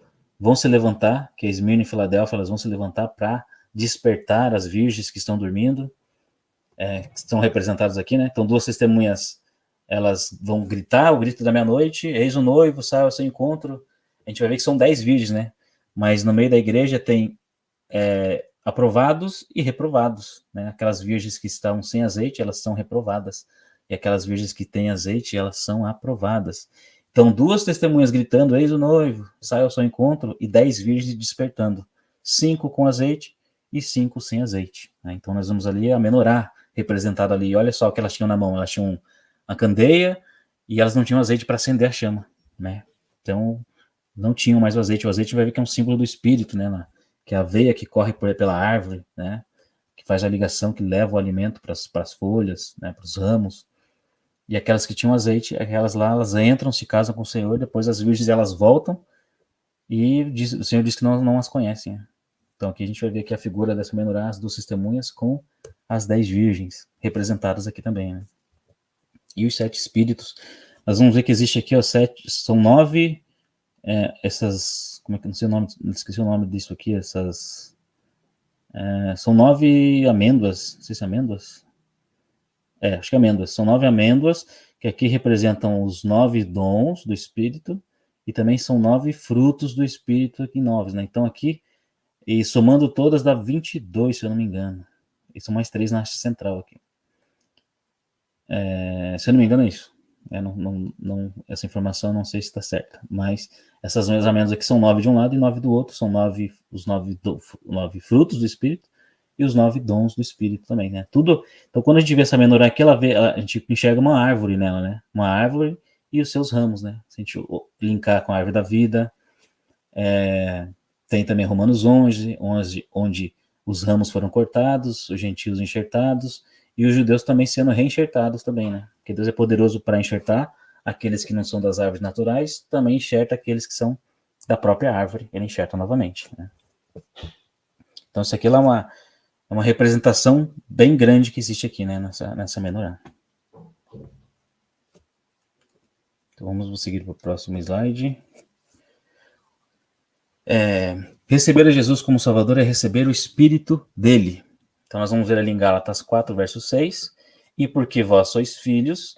se levantar, que é Esmirna e Filadélfia, elas vão se levantar para despertar as virgens que estão dormindo, que estão representadas aqui, né? Então 2 testemunhas, elas vão gritar o grito da meia-noite, eis o noivo, sai ao seu encontro. A gente vai ver que são 10 virgens, né? Mas no meio da igreja tem aprovados e reprovados, né? Aquelas virgens que estão sem azeite, elas são reprovadas, e aquelas virgens que têm azeite, elas são aprovadas. Então 2 testemunhas gritando, eis o noivo, sai ao seu encontro, e 10 virgens despertando, 5 com azeite e 5 sem azeite, né? Então nós vamos ali a menorá representada ali, olha só o que elas tinham na mão, elas tinham a candeia e elas não tinham azeite para acender a chama, né? Então não tinham mais o azeite vai ver que é um símbolo do espírito, né? que é a veia que corre pela árvore, né? Que faz a ligação, que leva o alimento para as folhas, né? Para os ramos. E aquelas que tinham azeite, aquelas lá, elas entram, se casam com o Senhor, depois as virgens elas voltam e o Senhor diz que não as conhecem. Né? Então aqui a gente vai ver aqui a figura dessa menorá, as 2 testemunhas com as 10 virgens representadas aqui também. Né? E os 7 espíritos, nós vamos ver que existe aqui, ó, são 9, essas, como é que, não sei o nome, esqueci o nome disso aqui, essas, são 9 amêndoas, não sei se é amêndoas, acho que é amêndoas, são 9 amêndoas, que aqui representam os 9 dons do Espírito, e também são 9 frutos do Espírito aqui novos, né? Então aqui, e somando todas dá 22, se eu não me engano. E são mais 3 na haste central aqui. Se eu não me engano é isso. Essa informação eu não sei se está certa, mas essas amêndoas aqui são 9 de um lado e 9 do outro, são os 9 frutos do Espírito, e os 9 dons do Espírito também, né? Tudo. Então, quando a gente vê essa menorá aqui, a gente enxerga uma árvore nela, né? Uma árvore e os seus ramos, né? Se a gente linkar com a árvore da vida, tem também Romanos 11, onde os ramos foram cortados, os gentios enxertados, e os judeus também sendo reenxertados também, né? Porque Deus é poderoso para enxertar aqueles que não são das árvores naturais, também enxerta aqueles que são da própria árvore, ele enxerta novamente, né? Então, isso aqui é uma representação bem grande que existe aqui, né, nessa menorá. Então, vamos seguir para o próximo slide. Receber a Jesus como Salvador é receber o Espírito dele. Então, nós vamos ver ali em Gálatas 4, verso 6. E porque vós sois filhos,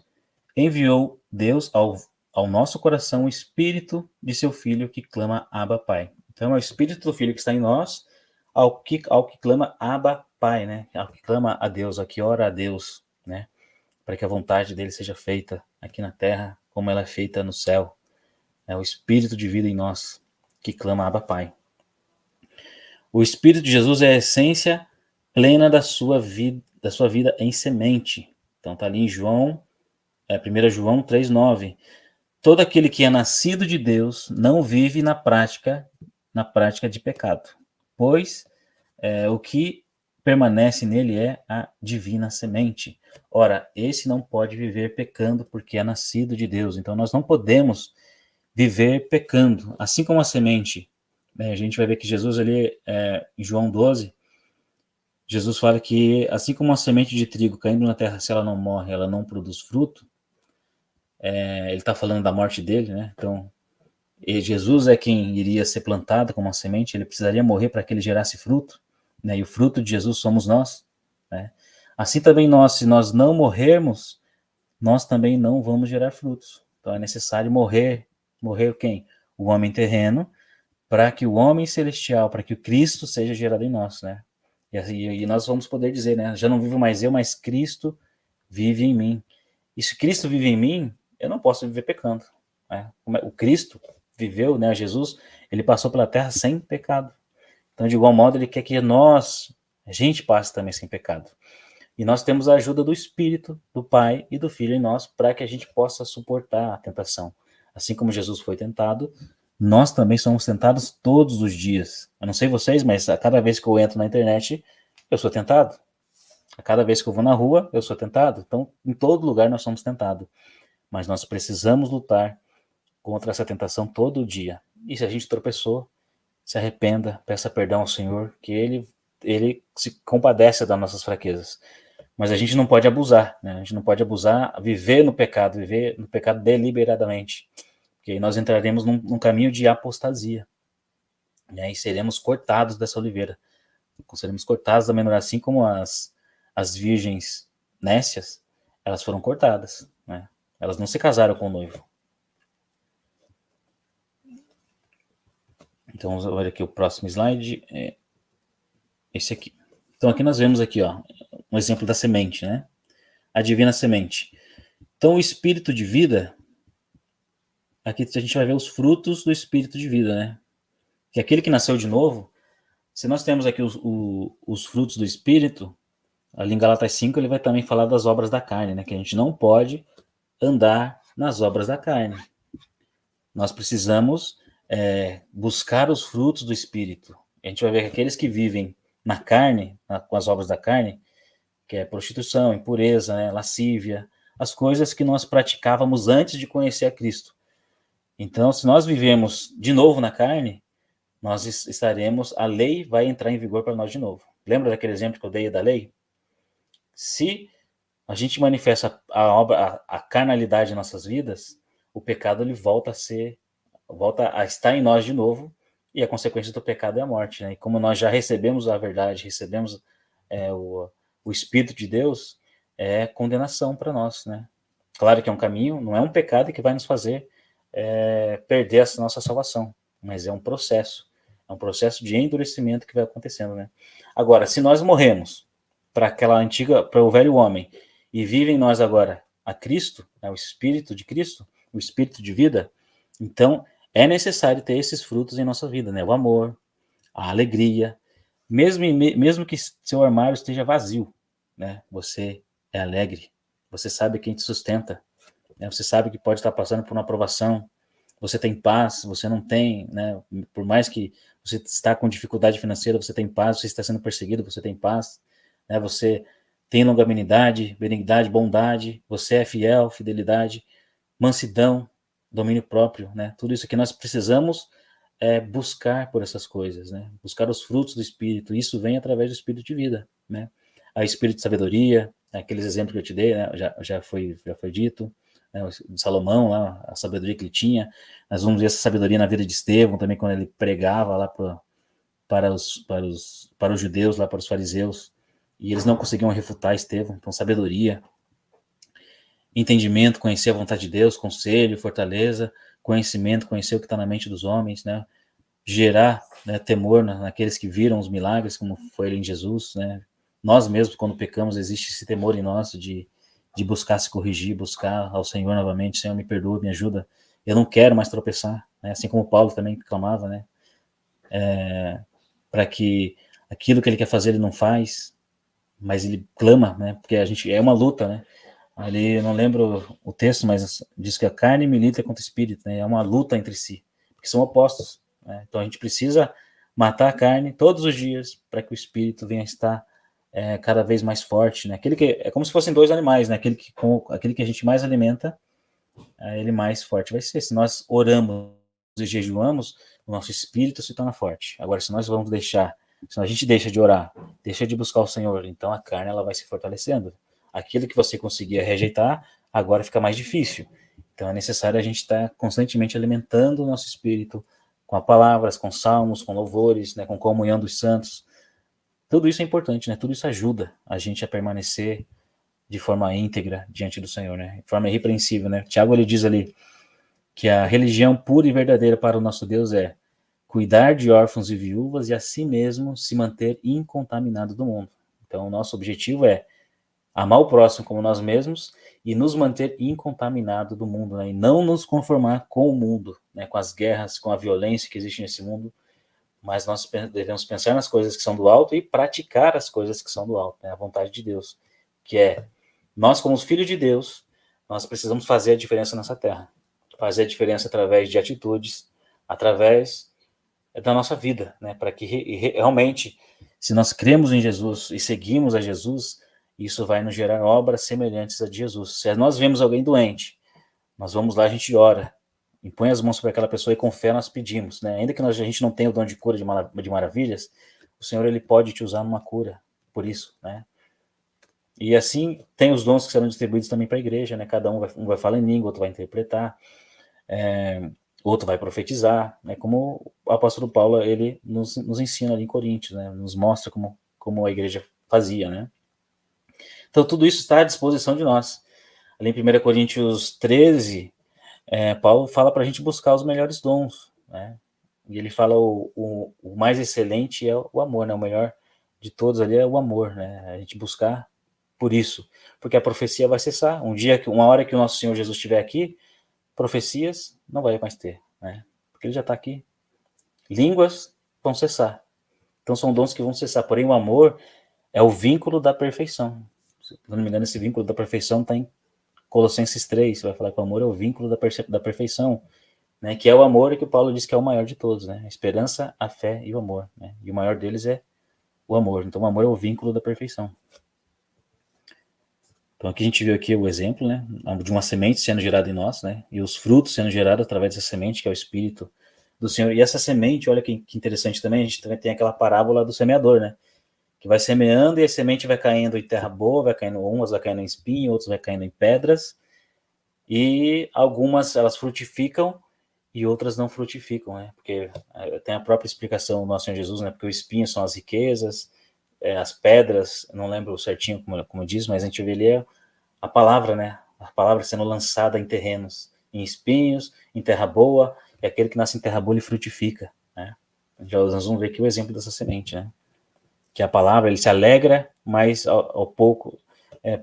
enviou Deus ao nosso coração o Espírito de seu Filho que clama Abba, Pai. Então, é o Espírito do Filho que está em nós, ao que clama Abba, Pai, né? Ao que clama a Deus, ao que ora a Deus, né? Para que a vontade dele seja feita aqui na terra, como ela é feita no céu. É o Espírito de vida em nós, que clama Abba, Pai. O Espírito de Jesus é a essência plena da sua vida em semente. Então tá ali em 1 João 3,9. Todo aquele que é nascido de Deus não vive na prática de pecado, pois o que permanece nele é a divina semente. Ora, esse não pode viver pecando porque é nascido de Deus. Então nós não podemos viver pecando, assim como a semente. A gente vai ver que Jesus ali, em João 12, Jesus fala que assim como a semente de trigo caindo na terra, se ela não morre, ela não produz fruto. Ele está falando da morte dele, né? Então, Jesus é quem iria ser plantado como uma semente, ele precisaria morrer para que ele gerasse fruto, né? E o fruto de Jesus somos nós, né? Assim também nós, se nós não morrermos, nós também não vamos gerar frutos. Então é necessário morrer quem? O homem terreno, para que o homem celestial, para que o Cristo seja gerado em nós, né? E nós vamos poder dizer, né? Já não vivo mais eu, mas Cristo vive em mim. E se Cristo vive em mim, eu não posso viver pecando. Né? O Cristo viveu, né? Jesus, ele passou pela terra sem pecado. Então, de igual modo, ele quer que a gente passe também sem pecado. E nós temos a ajuda do Espírito, do Pai e do Filho em nós, para que a gente possa suportar a tentação. Assim como Jesus foi tentado, nós também somos tentados todos os dias. Eu não sei vocês, mas a cada vez que eu entro na internet, eu sou tentado. A cada vez que eu vou na rua, eu sou tentado. Então, em todo lugar nós somos tentados. Mas nós precisamos lutar contra essa tentação todo dia. E se a gente tropeçou, se arrependa, peça perdão ao Senhor, que Ele se compadece das nossas fraquezas. Mas a gente não pode abusar, né? A gente não pode abusar, viver no pecado deliberadamente. Porque aí nós entraremos num caminho de apostasia. Né? E seremos cortados dessa oliveira. Seremos cortados da menorá, assim como as virgens nécias, elas foram cortadas. Né? Elas não se casaram com o noivo. Então, vamos ver aqui o próximo slide. Esse aqui. Então, aqui nós vemos aqui, ó, um exemplo da semente, né? A divina semente. Então, o espírito de vida, aqui a gente vai ver os frutos do espírito de vida, né? Que aquele que nasceu de novo, se nós temos aqui os frutos do espírito, ali em Gálatas 5, ele vai também falar das obras da carne, né? Que a gente não pode andar nas obras da carne. Nós precisamos buscar os frutos do espírito. a gente vai ver que aqueles que vivem na carne, com as obras da carne, que é prostituição, impureza, né, lascívia, as coisas que nós praticávamos antes de conhecer a Cristo. Então, se nós vivemos de novo na carne, nós estaremos, a lei vai entrar em vigor para nós de novo. Lembra daquele exemplo que eu dei da lei? Se a gente manifesta a carnalidade em nossas vidas, o pecado ele volta a estar em nós de novo, e a consequência do pecado é a morte, né? E como nós já recebemos a verdade, recebemos o Espírito de Deus, é condenação para nós, né? Claro que é um caminho, não é um pecado que vai nos fazer perder a nossa salvação, mas é um processo de endurecimento que vai acontecendo, né? Agora, se nós morremos para o velho homem, e vive em nós agora a Cristo, né, o Espírito de Cristo, o Espírito de vida, então é necessário ter esses frutos em nossa vida, né? O amor, a alegria, mesmo que seu armário esteja vazio, né? Você é alegre, você sabe quem te sustenta, né? Você sabe que pode estar passando por uma provação, você tem paz, você não tem, né? Por mais que você está com dificuldade financeira, você tem paz, você está sendo perseguido, você tem paz, né? Você tem longanimidade, benignidade, bondade, você é fiel, fidelidade, mansidão, domínio próprio, né? Tudo isso que nós precisamos buscar por essas coisas, né? Buscar os frutos do Espírito. Isso vem através do Espírito de vida, né? A Espírito de sabedoria, aqueles exemplos que eu te dei, né? já foi dito, né? De Salomão, lá, a sabedoria que ele tinha. Nós vamos ver essa sabedoria na vida de Estevão também, quando ele pregava lá para os judeus, lá para os fariseus, e eles não conseguiam refutar Estevão. Então, sabedoria, entendimento, conhecer a vontade de Deus, conselho, fortaleza, conhecimento, conhecer o que está na mente dos homens, né? Gerar, né, temor naqueles que viram os milagres, como foi ele em Jesus, né? Nós mesmos, quando pecamos, existe esse temor em nós de buscar se corrigir, buscar ao Senhor novamente: Senhor, me perdoa, me ajuda, eu não quero mais tropeçar, né? Assim como Paulo também clamava, né? Para que aquilo que ele quer fazer ele não faz, mas ele clama, né? Porque a gente é uma luta, né? Ali, eu não lembro o texto, mas diz que a carne milita contra o espírito, né? É uma luta entre si, porque são opostos, né? Então a gente precisa matar a carne todos os dias para que o espírito venha a estar cada vez mais forte, né? Aquele que é como se fossem dois animais, né? Aquele que a gente mais alimenta, ele mais forte vai ser. Se nós oramos e jejuamos, o nosso espírito se torna forte. Agora, se a gente deixa de orar, deixa de buscar o Senhor, então a carne ela vai se fortalecendo. Aquilo que você conseguia rejeitar, agora fica mais difícil. Então é necessário a gente estar constantemente alimentando o nosso espírito com palavras, com salmos, com louvores, né, com comunhão dos santos. Tudo isso é importante, né? Tudo isso ajuda a gente a permanecer de forma íntegra diante do Senhor, né? De forma irrepreensível, né? Tiago ele diz ali que a religião pura e verdadeira para o nosso Deus é cuidar de órfãos e viúvas e a si mesmo se manter incontaminado do mundo. Então, o nosso objetivo é amar o próximo como nós mesmos e nos manter incontaminado do mundo, né? E não nos conformar com o mundo, né? Com as guerras, com a violência que existe nesse mundo, mas nós devemos pensar nas coisas que são do alto e praticar as coisas que são do alto, né? A vontade de Deus, que é nós, como os filhos de Deus, nós precisamos fazer a diferença nessa terra, fazer a diferença através de atitudes, através da nossa vida, né? Para que realmente, se nós cremos em Jesus e seguimos a Jesus, isso vai nos gerar obras semelhantes a de Jesus. Se nós vemos alguém doente, nós vamos lá, a gente ora, impõe as mãos sobre aquela pessoa e com fé nós pedimos, né? Ainda que a gente não tenha o dom de cura de maravilhas, o Senhor ele pode te usar numa cura, por isso, né? E assim tem os dons que serão distribuídos também para a igreja, né? Cada um vai falar em língua, outro vai interpretar, outro vai profetizar, né? Como o apóstolo Paulo ele nos ensina ali em Coríntios, né? Nos mostra como a igreja fazia, né? Então tudo isso está à disposição de nós. Ali em 1 Coríntios 13, Paulo fala para a gente buscar os melhores dons, né? E ele fala o mais excelente é o amor, né? O melhor de todos ali é o amor, né? A gente buscar por isso, porque a profecia vai cessar. Uma hora que o nosso Senhor Jesus estiver aqui, profecias não vai mais ter, né? Porque ele já está aqui. Línguas vão cessar. Então são dons que vão cessar. Porém, o amor é o vínculo da perfeição. Se não me engano, esse vínculo da perfeição está em Colossenses 3. Vai falar que o amor é o vínculo da perfeição. né? Que é o amor, que o Paulo diz que é o maior de todos, né? A esperança, a fé e o amor, né? E o maior deles é o amor. Então, o amor é o vínculo da perfeição. Então, aqui a gente viu aqui o exemplo, né? De uma semente sendo gerada em nós, né? E os frutos sendo gerados através dessa semente, que é o Espírito do Senhor. E essa semente, olha que interessante também, a gente também tem aquela parábola do semeador, né? Que vai semeando e a semente vai caindo em terra boa, vai caindo umas, vai caindo em espinho, outras vai caindo em pedras, e algumas elas frutificam e outras não frutificam, né? Porque tem a própria explicação do nosso Senhor Jesus, né? Porque o espinho são as riquezas, as pedras, não lembro certinho como diz, mas a gente vê ali a palavra, né? A palavra sendo lançada em terrenos, em espinhos, em terra boa, e aquele que nasce em terra boa ele frutifica, né? Já nós vamos ver aqui o exemplo dessa semente, né? Que a palavra, ele se alegra, mas ao pouco,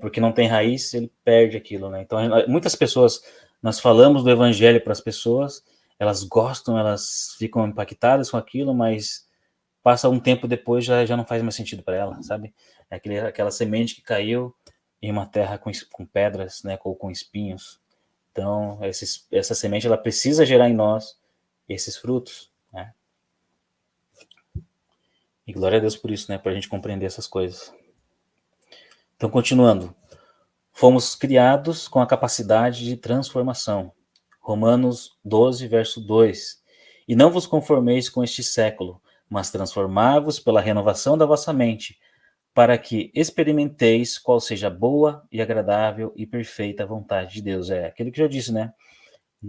porque não tem raiz, ele perde aquilo, né? Então, muitas pessoas, nós falamos do evangelho para as pessoas, elas gostam, elas ficam impactadas com aquilo, mas passa um tempo depois, já não faz mais sentido para ela, sabe? É aquela semente que caiu em uma terra com pedras, né, ou com espinhos. Então, essa semente, ela precisa gerar em nós esses frutos, né? E glória a Deus por isso, né, para a gente compreender essas coisas. Então, continuando. Fomos criados com a capacidade de transformação. Romanos 12, verso 2. E não vos conformeis com este século, mas transformai-vos pela renovação da vossa mente, para que experimenteis qual seja a boa e agradável e perfeita vontade de Deus. É aquilo que eu disse, né?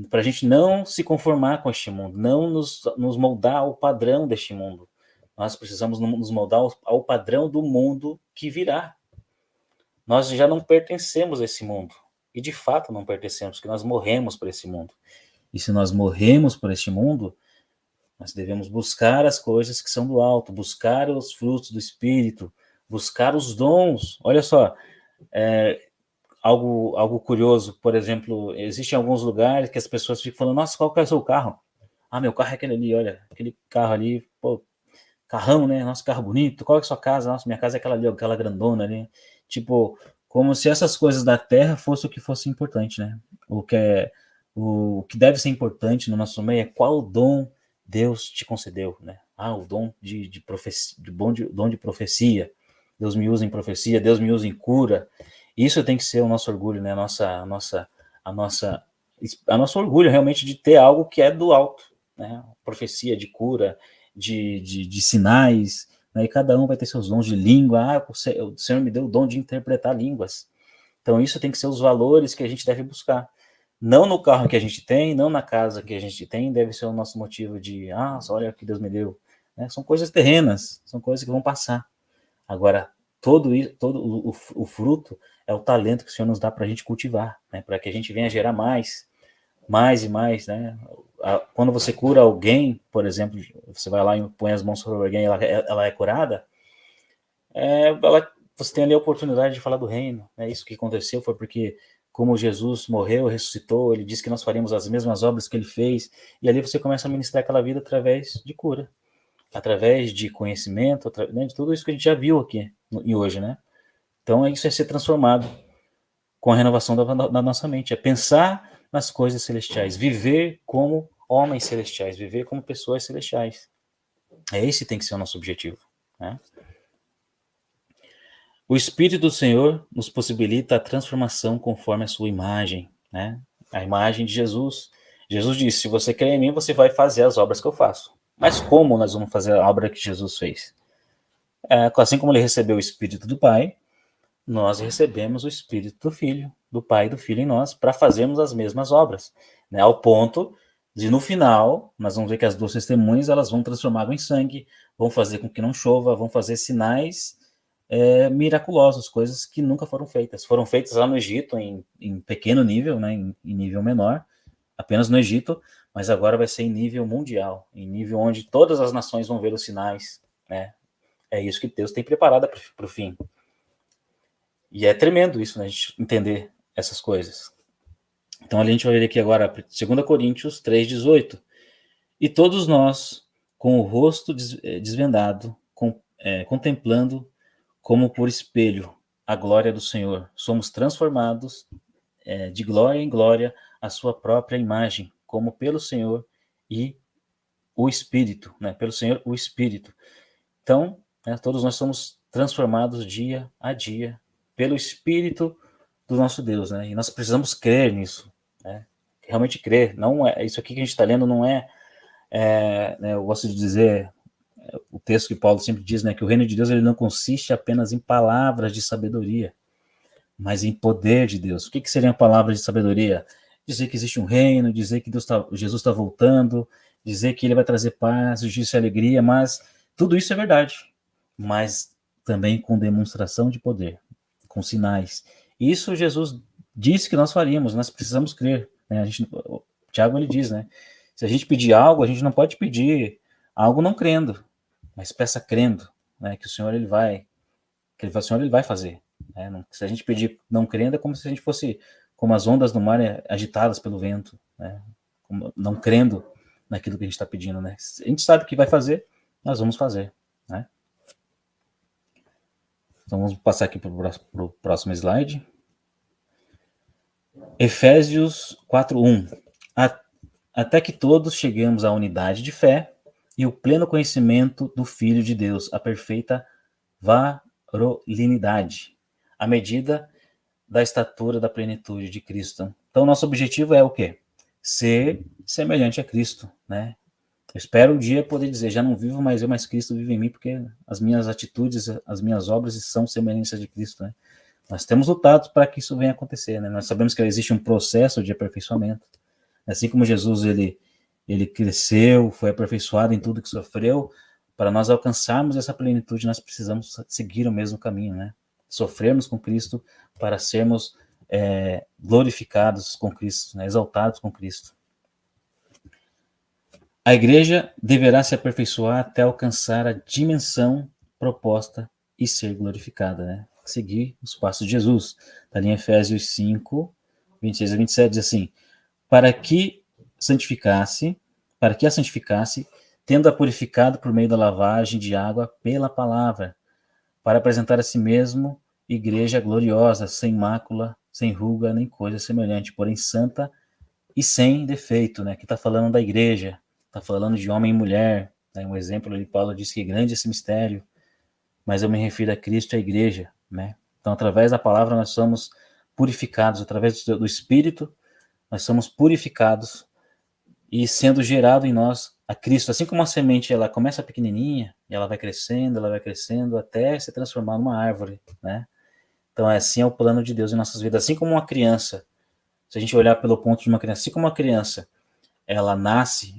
Para a gente não se conformar com este mundo, não nos moldar ao padrão deste mundo. Nós precisamos nos moldar ao padrão do mundo que virá. Nós já não pertencemos a esse mundo. E de fato não pertencemos, porque nós morremos para esse mundo. E se nós morremos para este mundo, nós devemos buscar as coisas que são do alto, buscar os frutos do Espírito, buscar os dons. Olha só, algo curioso, por exemplo, existem alguns lugares que as pessoas ficam falando, nossa, qual que é o seu carro? Ah, meu carro é aquele ali, olha, aquele carro ali, pô, carrão, né? Nosso carro bonito. Qual é a sua casa? Nossa, minha casa é aquela ali, aquela grandona ali. Tipo, como se essas coisas da terra fosse o que fosse importante, né? O que deve ser importante no nosso meio é qual dom Deus te concedeu, né? Ah, o dom de profecia, dom de profecia. Deus me usa em profecia, Deus me usa em cura. Isso tem que ser o nosso orgulho, né? A nossa, a nosso orgulho realmente de ter algo que é do alto, né? Profecia de cura, de sinais, né? E cada um vai ter seus dons de língua. Ah, o Senhor me deu o dom de interpretar línguas. Então, isso tem que ser os valores que a gente deve buscar. Não no carro que a gente tem, não na casa que a gente tem, deve ser o nosso motivo de, olha o que Deus me deu. Né? São coisas terrenas, são coisas que vão passar. Agora, todo o fruto é o talento que o Senhor nos dá para a gente cultivar, né? Para que a gente venha gerar mais e mais, né? Quando você cura alguém, por exemplo, você vai lá e põe as mãos sobre alguém, ela é curada, você tem ali a oportunidade de falar do reino, né? Isso que aconteceu foi porque, como Jesus morreu, ressuscitou, ele disse que nós faríamos as mesmas obras que ele fez, e ali você começa a ministrar aquela vida através de cura, através de conhecimento, né, de tudo isso que a gente já viu aqui e hoje, né? Então, isso é ser transformado com a renovação da nossa mente, é pensar nas coisas celestiais, viver como homens celestiais, viver como pessoas celestiais. Esse tem que ser o nosso objetivo, né? O Espírito do Senhor nos possibilita a transformação conforme a sua imagem, né? A imagem de Jesus. Jesus disse, se você crê em mim, você vai fazer as obras que eu faço. Mas como nós vamos fazer a obra que Jesus fez? Assim como ele recebeu o Espírito do Pai, nós recebemos o Espírito do Filho, do Pai e do Filho em nós, para fazermos as mesmas obras, né? Ao ponto de, no final, nós vamos ver que as duas testemunhas, elas vão transformar água em sangue, vão fazer com que não chova, vão fazer sinais miraculosos, coisas que nunca foram feitas. Foram feitas lá no Egito, em pequeno nível, né? Em nível menor, apenas no Egito, mas agora vai ser em nível mundial, em nível onde todas as nações vão ver os sinais, né? É isso que Deus tem preparado para o fim. E é tremendo isso, né, a gente entender essas coisas. Então, a gente vai ver aqui agora 2 Coríntios 3,18. E todos nós, com o rosto desvendado, contemplando como por espelho a glória do Senhor, somos transformados de glória em glória à sua própria imagem, como pelo Senhor e o Espírito, né? Pelo Senhor, o Espírito. Então, né, todos nós somos transformados dia a dia pelo Espírito do nosso Deus, né? E nós precisamos crer nisso, né? Realmente crer. Não é isso aqui que a gente está lendo, não é, né, eu gosto de dizer o texto que Paulo sempre diz, né, que o reino de Deus ele não consiste apenas em palavras de sabedoria, mas em poder de Deus. O que seriam palavras de sabedoria? Dizer que existe um reino, dizer que Jesus está voltando, dizer que ele vai trazer paz, justiça e alegria, mas tudo isso é verdade, mas também com demonstração de poder, com sinais. Isso Jesus disse que nós faríamos, nós precisamos crer. Né? O Tiago ele diz, né? Se a gente pedir algo, a gente não pode pedir algo não crendo, mas peça crendo, né? Que o Senhor ele vai fazer. Né? Se a gente pedir não crendo, é como se a gente fosse como as ondas do mar agitadas pelo vento, né? Não crendo naquilo que a gente está pedindo. Né? Se a gente sabe que vai fazer, nós vamos fazer. Né? Então vamos passar aqui para o próximo slide. Efésios 4:1. Até que todos cheguemos à unidade de fé e o pleno conhecimento do Filho de Deus, a perfeita varonilidade, à medida da estatura da plenitude de Cristo. Então, nosso objetivo é o quê? Ser semelhante a Cristo, né? Eu espero um dia poder dizer, já não vivo mais eu, mas Cristo vive em mim, porque as minhas atitudes, as minhas obras são semelhanças de Cristo, né? Nós temos lutado para que isso venha a acontecer, né? Nós sabemos que existe um processo de aperfeiçoamento. Assim como Jesus, ele cresceu, foi aperfeiçoado em tudo que sofreu, para nós alcançarmos essa plenitude, nós precisamos seguir o mesmo caminho, né? Sofrermos com Cristo para sermos glorificados com Cristo, né? Exaltados com Cristo. A igreja deverá se aperfeiçoar até alcançar a dimensão proposta e ser glorificada, né? Seguir os passos de Jesus. Está ali em Efésios 5, 26 a 27, diz assim: para que a santificasse, tendo-a purificado por meio da lavagem de água pela palavra, para apresentar a si mesmo igreja gloriosa, sem mácula, sem ruga, nem coisa semelhante, porém santa e sem defeito, né? Que está falando da igreja, está falando de homem e mulher, né? Um exemplo ali, Paulo diz que grande é esse mistério, mas eu me refiro a Cristo e à igreja, né? Então, através da palavra, nós somos purificados, através do Espírito, nós somos purificados e sendo gerado em nós a Cristo. Assim como uma semente, ela começa pequenininha, e ela vai crescendo, até se transformar numa árvore, né? Então, assim é o plano de Deus em nossas vidas. Assim como uma criança, se a gente olhar pelo ponto de uma criança, assim como uma criança, ela nasce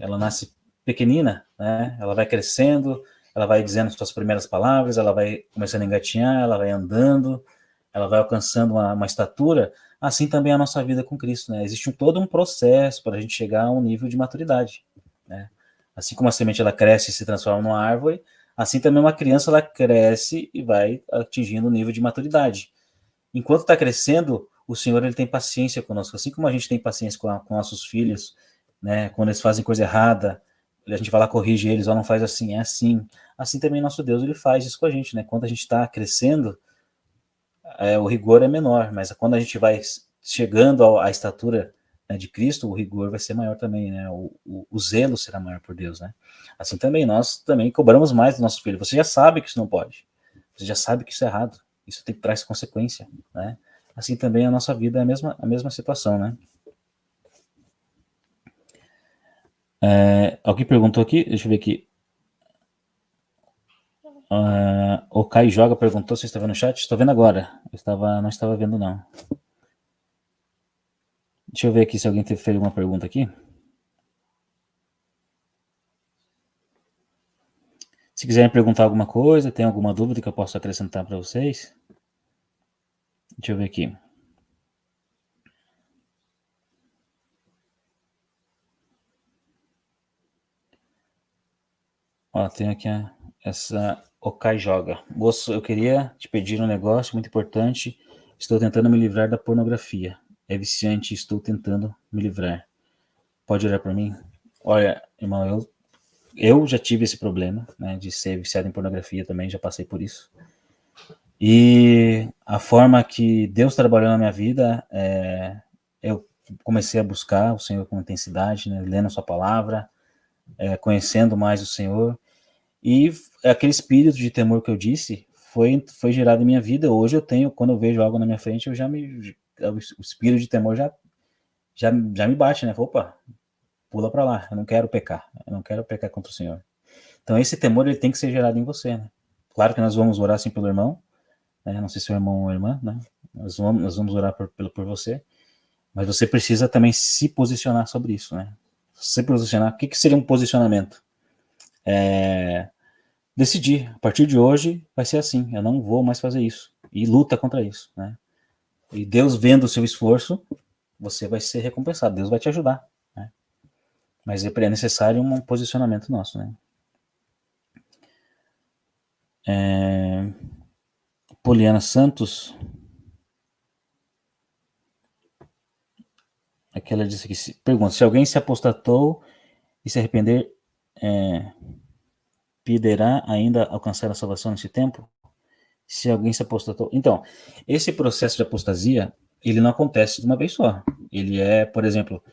pequenina, né? Ela vai crescendo, ela vai dizendo suas primeiras palavras, ela vai começando a engatinhar, ela vai andando, ela vai alcançando uma estatura. Assim também é a nossa vida com Cristo, né? Existe todo um processo para a gente chegar a um nível de maturidade, né? Assim como a semente ela cresce e se transforma numa árvore, assim também uma criança ela cresce e vai atingindo um nível de maturidade. Enquanto está crescendo, o Senhor ele tem paciência conosco, assim como a gente tem paciência com nossos filhos, né? Quando eles fazem coisa errada, a gente vai lá corrige eles, ó, não faz assim, é assim. Assim também nosso Deus ele faz isso com a gente, né? Quando a gente está crescendo, o rigor é menor, mas quando a gente vai chegando à estatura, né, de Cristo, o rigor vai ser maior também, né? O zelo será maior por Deus, né? Assim também nós também cobramos mais do nosso filho. Você já sabe que isso não pode, você já sabe que isso é errado, isso traz consequência, né? Assim também a nossa vida é a mesma situação, né? Alguém perguntou aqui, deixa eu ver aqui. O Kai Joga perguntou se está vendo no chat. Estou vendo agora. Não estava vendo, não. Deixa eu ver aqui se alguém fez alguma pergunta aqui. Se quiserem perguntar alguma coisa, tem alguma dúvida que eu possa acrescentar para vocês? Deixa eu ver aqui. Ó, tem aqui essa Okai Joga. Moço, eu queria te pedir um negócio muito importante. Estou tentando me livrar da pornografia. É viciante, estou tentando me livrar. Pode olhar para mim? Olha, irmão, eu já tive esse problema, né, de ser viciado em pornografia também, já passei por isso. E a forma que Deus trabalhou na minha vida, eu comecei a buscar o Senhor com intensidade, né, lendo a sua palavra, conhecendo mais o Senhor, e aquele espírito de temor que eu disse foi gerado em minha vida. Hoje eu tenho, quando eu vejo algo na minha frente, o espírito de temor já me bate, né? Opa, pula para lá, eu não quero pecar contra o Senhor. Então esse temor ele tem que ser gerado em você, né? Claro que nós vamos orar assim pelo irmão, né? Não sei se é o irmão ou a irmã, né? Nós vamos orar por você, mas você precisa também se posicionar sobre isso, né? Se posicionar, o que seria um posicionamento? Decidir, a partir de hoje vai ser assim, eu não vou mais fazer isso, e luta contra isso, né? E Deus vendo o seu esforço, você vai ser recompensado, Deus vai te ajudar, né? Mas é necessário um posicionamento nosso, né? Poliana Santos, aquela disse aqui, pergunta, se alguém se apostatou e se arrepender, poderá ainda alcançar a salvação nesse tempo? Se alguém se apostatou... Então, esse processo de apostasia, ele não acontece de uma vez só. Ele por exemplo,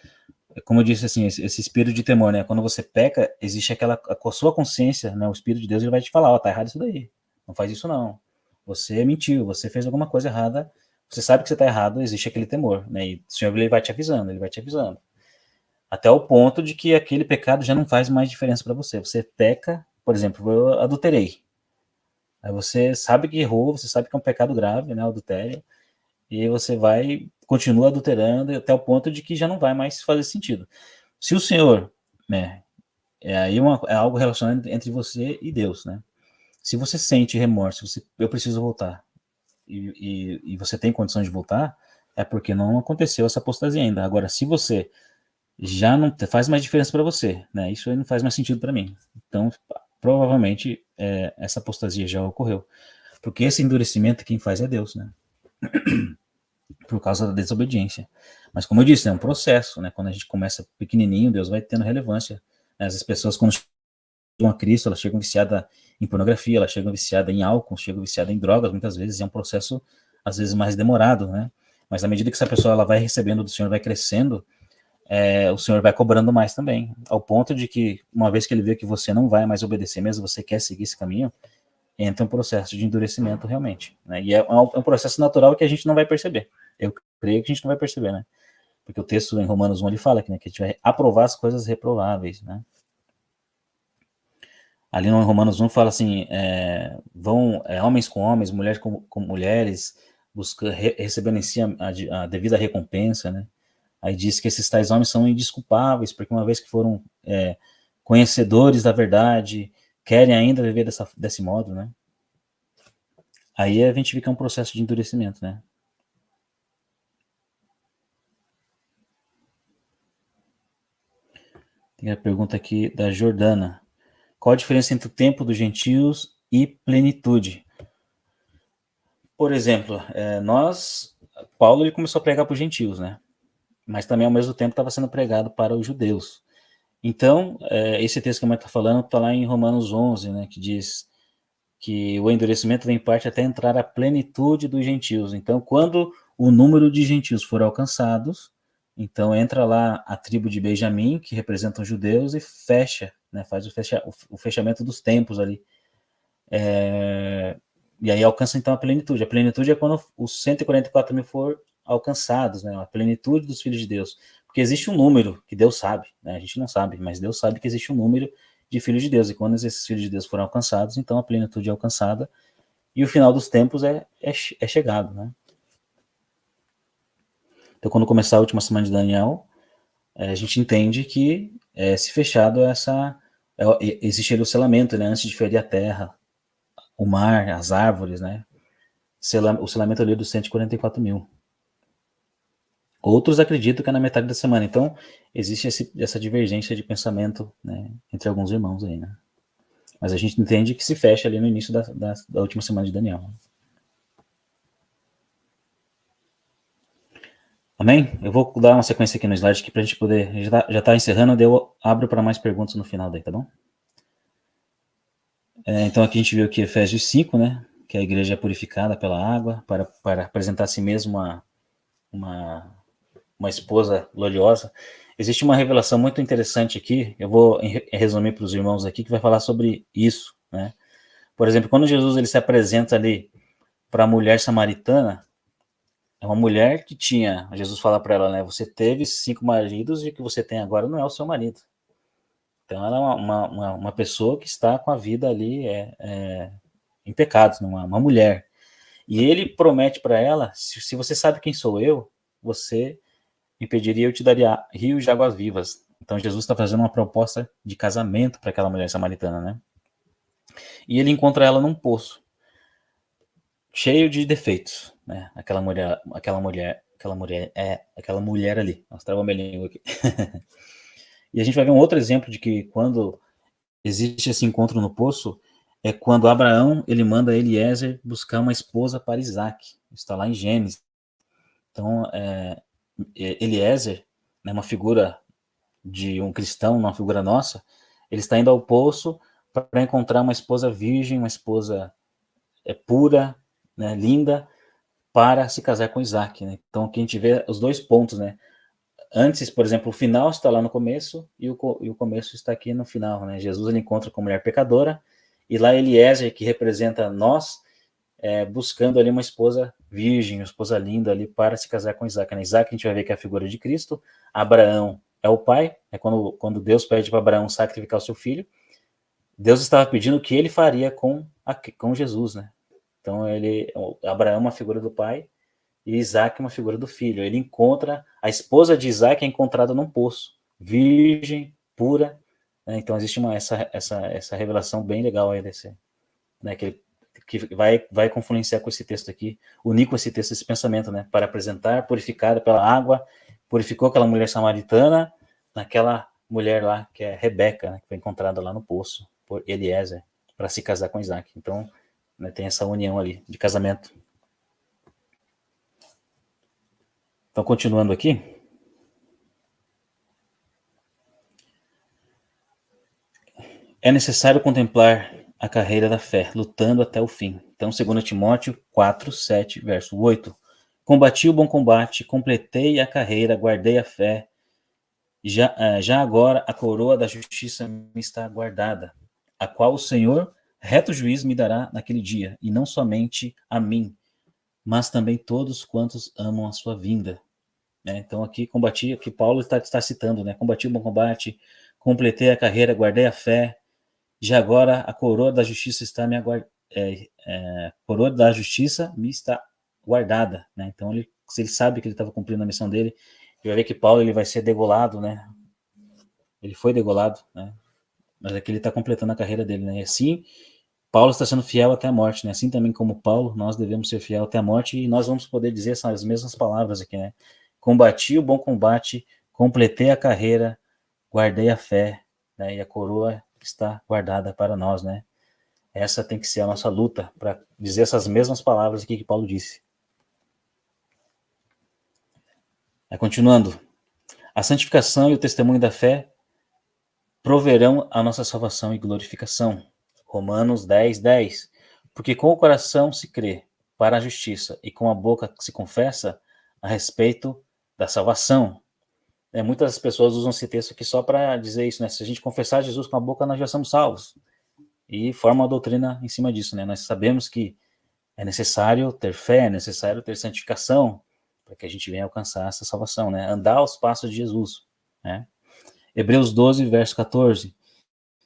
como eu disse assim, esse espírito de temor, né? Quando você peca, existe a sua consciência, né? O Espírito de Deus, ele vai te falar, tá errado isso daí. Não faz isso não. Você mentiu, você fez alguma coisa errada, você sabe que você tá errado, existe aquele temor, né? E o Senhor, ele vai te avisando, até o ponto de que aquele pecado já não faz mais diferença para você. Você peca, por exemplo, eu adulterei. Aí você sabe que errou, você sabe que é um pecado grave, né, o adultério, e você continua adulterando até o ponto de que já não vai mais fazer sentido. Se o Senhor, né, é algo relacionado entre você e Deus, né? Se você sente remorso, eu preciso voltar, e você tem condição de voltar, é porque não aconteceu essa apostasia ainda. Agora, se você já não faz mais diferença para você, né? Isso aí não faz mais sentido para mim. Então, provavelmente, essa apostasia já ocorreu. Porque esse endurecimento quem faz é Deus, né? Por causa da desobediência. Mas como eu disse, é um processo, né? Quando a gente começa pequenininho, Deus vai tendo relevância. As pessoas, quando chegam a Cristo, elas chegam viciadas em pornografia, elas chegam viciadas em álcool, chegam viciadas em drogas, muitas vezes. É um processo, às vezes, mais demorado, né? Mas à medida que essa pessoa ela vai recebendo do Senhor, vai crescendo, o Senhor vai cobrando mais também, ao ponto de que, uma vez que ele vê que você não vai mais obedecer, mesmo você quer seguir esse caminho, entra um processo de endurecimento realmente, né? E é um processo natural que a gente não vai perceber. Eu creio que a gente não vai perceber, né? Porque o texto em Romanos 1 ele fala que, né, que a gente vai aprovar as coisas reprováveis, né? Ali no Romanos 1 fala assim, vão homens com homens, mulheres com mulheres, recebendo em si a devida recompensa, né? Aí diz que esses tais homens são indesculpáveis, porque uma vez que foram conhecedores da verdade, querem ainda viver desse modo, né? Aí a gente fica um processo de endurecimento, né? Tem a pergunta aqui da Jordana. Qual a diferença entre o tempo dos gentios e plenitude? Por exemplo, Paulo ele começou a pregar para os gentios, né? Mas também ao mesmo tempo estava sendo pregado para os judeus. Então, esse texto que a mãe está falando está lá em Romanos 11, né? Que diz que o endurecimento vem parte até entrar a plenitude dos gentios. Então, quando o número de gentios for alcançados, então entra lá a tribo de Benjamim, que representa os judeus, e fecha, né, faz o fechamento dos tempos ali. E aí alcança então a plenitude. A plenitude é quando os 144 mil for alcançados, né, a plenitude dos filhos de Deus. Porque existe um número que Deus sabe, né, a gente não sabe, mas Deus sabe que existe um número de filhos de Deus, e quando esses filhos de Deus foram alcançados, então a plenitude é alcançada, e o final dos tempos é chegado, né? Então, quando começar a última semana de Daniel, a gente entende que se fechado existe ali o selamento, né? Antes de ferir a terra, o mar, as árvores, né? O selamento ali dos 144 mil. Outros acreditam que é na metade da semana. Então, existe essa divergência de pensamento, né, entre alguns irmãos aí, né? Mas a gente entende que se fecha ali no início da última semana de Daniel. Amém? Eu vou dar uma sequência aqui no slide aqui pra gente poder... Já tá encerrando, daí eu abro para mais perguntas no final daí, tá bom? Então aqui a gente viu aqui Efésios 5, né? Que a igreja é purificada pela água para apresentar a si mesmo uma uma esposa gloriosa. Existe uma revelação muito interessante aqui, eu vou resumir para os irmãos aqui, que vai falar sobre isso, né? Por exemplo, quando Jesus ele se apresenta ali para a mulher samaritana, é uma mulher que tinha, Jesus fala para ela, né? Você teve 5 maridos e o que você tem agora não é o seu marido. Então ela é uma pessoa que está com a vida ali em pecado, uma mulher. E ele promete para ela, se você sabe quem sou eu, você me pediria, eu te daria rios de águas vivas. Então Jesus está fazendo uma proposta de casamento para aquela mulher samaritana, né? E ele encontra ela num poço, cheio de defeitos, né? Aquela mulher ali. Nossa, travou minha língua aqui. E a gente vai ver um outro exemplo de que quando existe esse encontro no poço, é quando Abraão ele manda Eliezer buscar uma esposa para Isaac. Está lá em Gênesis. Então, Eliezer, né, uma figura de um cristão, uma figura nossa, ele está indo ao poço para encontrar uma esposa virgem, uma esposa pura, né, linda, para se casar com Isaac. Né? Então, aqui a gente vê os dois pontos, né? Antes, por exemplo, o final está lá no começo e o começo está aqui no final. Né? Jesus ele encontra com a mulher pecadora e lá Eliezer, que representa nós, buscando ali uma esposa virgem, uma esposa linda ali para se casar com Isaac. Né? Isaac a gente vai ver que é a figura de Cristo, Abraão é o pai, é quando Deus pede para Abraão sacrificar o seu filho, Deus estava pedindo o que ele faria com Jesus, né? Então Abraão é uma figura do pai e Isaac é uma figura do filho. Ele encontra, a esposa de Isaac é encontrada num poço, virgem, pura, né? Então existe essa revelação bem legal aí desse, né, que vai confluenciar com esse texto aqui, unir com esse texto, esse pensamento, né, para apresentar, purificada pela água, purificou aquela mulher samaritana, naquela mulher lá, que é Rebeca, né, que foi encontrada lá no poço, por Eliezer, para se casar com Isaac. Então, né, tem essa união ali, de casamento. Então, continuando aqui, é necessário contemplar a carreira da fé, lutando até o fim. Então, 2 Timóteo 4, 7, verso 8. Combati o bom combate, completei a carreira, guardei a fé. Já agora a coroa da justiça me está guardada, a qual o Senhor, reto juiz, me dará naquele dia, e não somente a mim, mas também todos quantos amam a sua vinda. Né? Então aqui combati, aqui Paulo está citando, né? Combati o bom combate, completei a carreira, guardei a fé, já agora a coroa da justiça está me coroa da justiça me está guardada, né? Então se ele sabe que ele estava cumprindo a missão dele, ele vai ver que Paulo ele vai ser degolado, né? Ele foi degolado, né? Mas aqui ele está completando a carreira dele, né? E assim, Paulo está sendo fiel até a morte, né? Assim também como Paulo, nós devemos ser fiel até a morte e nós vamos poder dizer essas mesmas palavras aqui, né? Combati o bom combate, completei a carreira, guardei a fé, né? E a coroa está guardada para nós, né? Essa tem que ser a nossa luta para dizer essas mesmas palavras aqui que Paulo disse. Continuando, a santificação e o testemunho da fé proverão a nossa salvação e glorificação. Romanos 10, 10. Porque com o coração se crê para a justiça e com a boca se confessa a respeito da salvação. Muitas pessoas usam esse texto aqui só para dizer isso, né? Se a gente confessar Jesus com a boca, nós já somos salvos. E forma uma doutrina em cima disso, né? Nós sabemos que é necessário ter fé, é necessário ter santificação para que a gente venha alcançar essa salvação, né? Andar aos passos de Jesus, né? Hebreus 12, verso 14.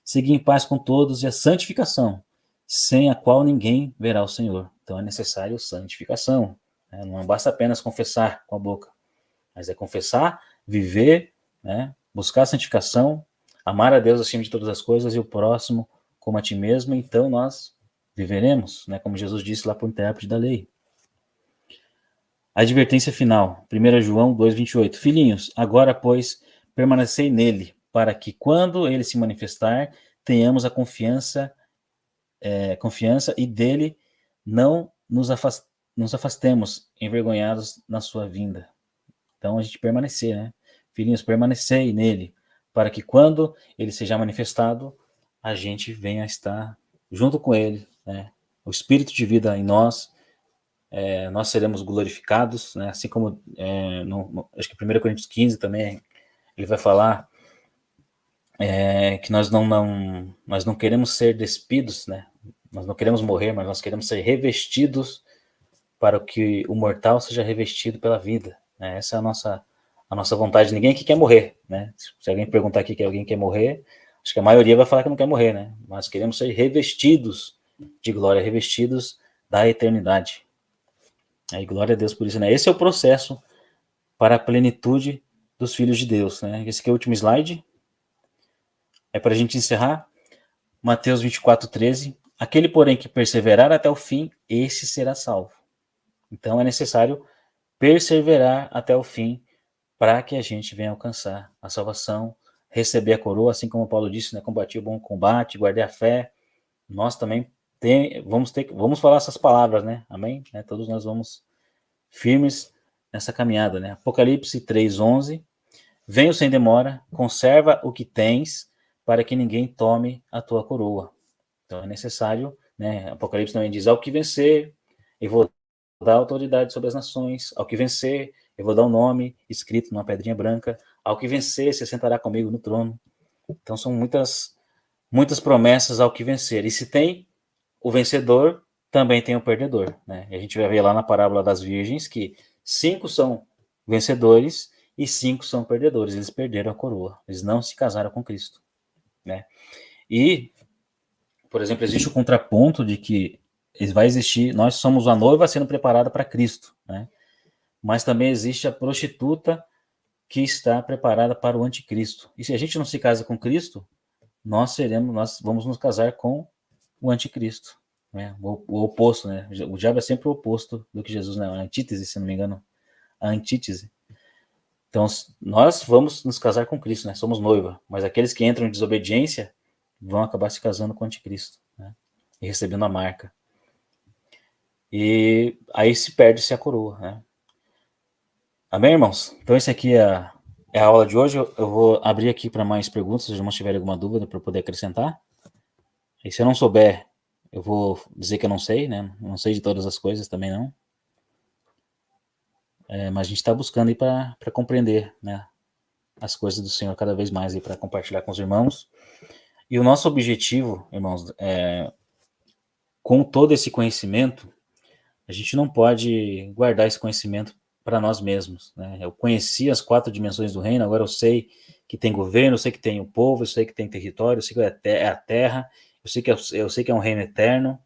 Seguir em paz com todos e a santificação, sem a qual ninguém verá o Senhor. Então é necessário santificação. Né? Não basta apenas confessar com a boca, mas é confessar, viver, né? Buscar a santificação, amar a Deus acima de todas as coisas e o próximo como a ti mesmo, então nós viveremos, né? Como Jesus disse lá para o intérprete da lei. A advertência final, 1 João 2,28. Filhinhos, agora, pois, permanecei nele, para que, quando ele se manifestar, tenhamos a confiança e dele não nos afastemos envergonhados na sua vinda. Então, a gente permanecer, né? Filhinhos, permanecei nele, para que, quando ele seja manifestado, a gente venha estar junto com ele, né? O espírito de vida em nós, nós seremos glorificados, né? Assim como, acho que 1 Coríntios 15 também, ele vai falar que nós não queremos ser despidos, né? Nós não queremos morrer, mas nós queremos ser revestidos para que o mortal seja revestido pela vida, né? Essa é a nossa vontade. Ninguém aqui quer morrer, né? Se alguém perguntar aqui que alguém quer morrer, acho que a maioria vai falar que não quer morrer, né? Mas queremos ser revestidos de glória, revestidos da eternidade. E glória a Deus por isso, né? Esse é o processo para a plenitude dos filhos de Deus, né? Esse aqui é o último slide. É para a gente encerrar. Mateus 24:13. Aquele, porém, que perseverar até o fim, esse será salvo. Então é necessário perseverar até o fim para que a gente venha alcançar a salvação, receber a coroa, assim como Paulo disse, né? Combati o bom combate, guardei a fé. Nós também vamos falar essas palavras, né? Amém? Todos nós vamos firmes nessa caminhada, né? Apocalipse 3:11. Venho sem demora, conserva o que tens, para que ninguém tome a tua coroa. Então é necessário, né? Apocalipse também diz: ao que vencer, eu vou dar autoridade sobre as nações. Ao que vencer, eu vou dar um nome escrito numa pedrinha branca. Ao que vencer, se sentará comigo no trono. Então são muitas promessas ao que vencer. E se tem o vencedor, também tem o perdedor, né? E a gente vai ver lá na parábola das virgens que 5 são vencedores e 5 são perdedores. Eles perderam a coroa. Eles não se casaram com Cristo, né? E, por exemplo, existe o contraponto de que vai existir, nós somos a noiva sendo preparada para Cristo, né? Mas também existe a prostituta que está preparada para o anticristo. E se a gente não se casa com Cristo, nós vamos nos casar com o anticristo, né? O oposto, né? O diabo é sempre o oposto do que Jesus, né? A antítese, se não me engano, a antítese. Então, nós vamos nos casar com Cristo, né? Somos noiva, mas aqueles que entram em desobediência vão acabar se casando com o anticristo, né? E recebendo a marca. E aí se perde-se a coroa, né? Amém, irmãos? Então, esse aqui é a aula de hoje. Eu vou abrir aqui para mais perguntas, se os irmãos tiverem alguma dúvida para poder acrescentar. E se eu não souber, eu vou dizer que eu não sei, né? Não sei de todas as coisas também não. Mas a gente está buscando aí para compreender, né, as coisas do Senhor cada vez mais aí para compartilhar com os irmãos. E o nosso objetivo, irmãos, com todo esse conhecimento, a gente não pode guardar esse conhecimento para nós mesmos, né? Eu conheci as 4 dimensões do reino, agora eu sei que tem governo, eu sei que tem o povo, eu sei que tem território, eu sei que é a terra, eu sei que é um reino eterno.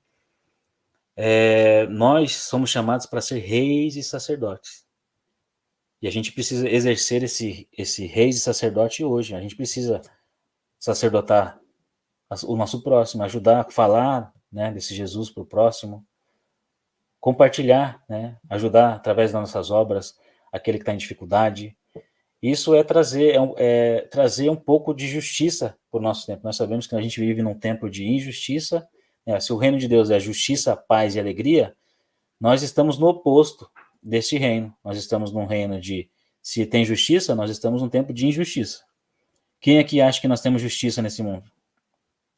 Nós somos chamados para ser reis e sacerdotes. E a gente precisa exercer esse reis e sacerdote hoje. A gente precisa sacerdotar o nosso próximo, ajudar a falar, né, desse Jesus para o próximo, compartilhar, né, ajudar através das nossas obras aquele que está em dificuldade. Isso é trazer um pouco de justiça para o nosso tempo. Nós sabemos que a gente vive num tempo de injustiça, né? Se o reino de Deus é justiça, paz e alegria, nós estamos no oposto desse reino. Nós estamos num reino de, se tem justiça, nós estamos num tempo de injustiça. Quem aqui acha que nós temos justiça nesse mundo?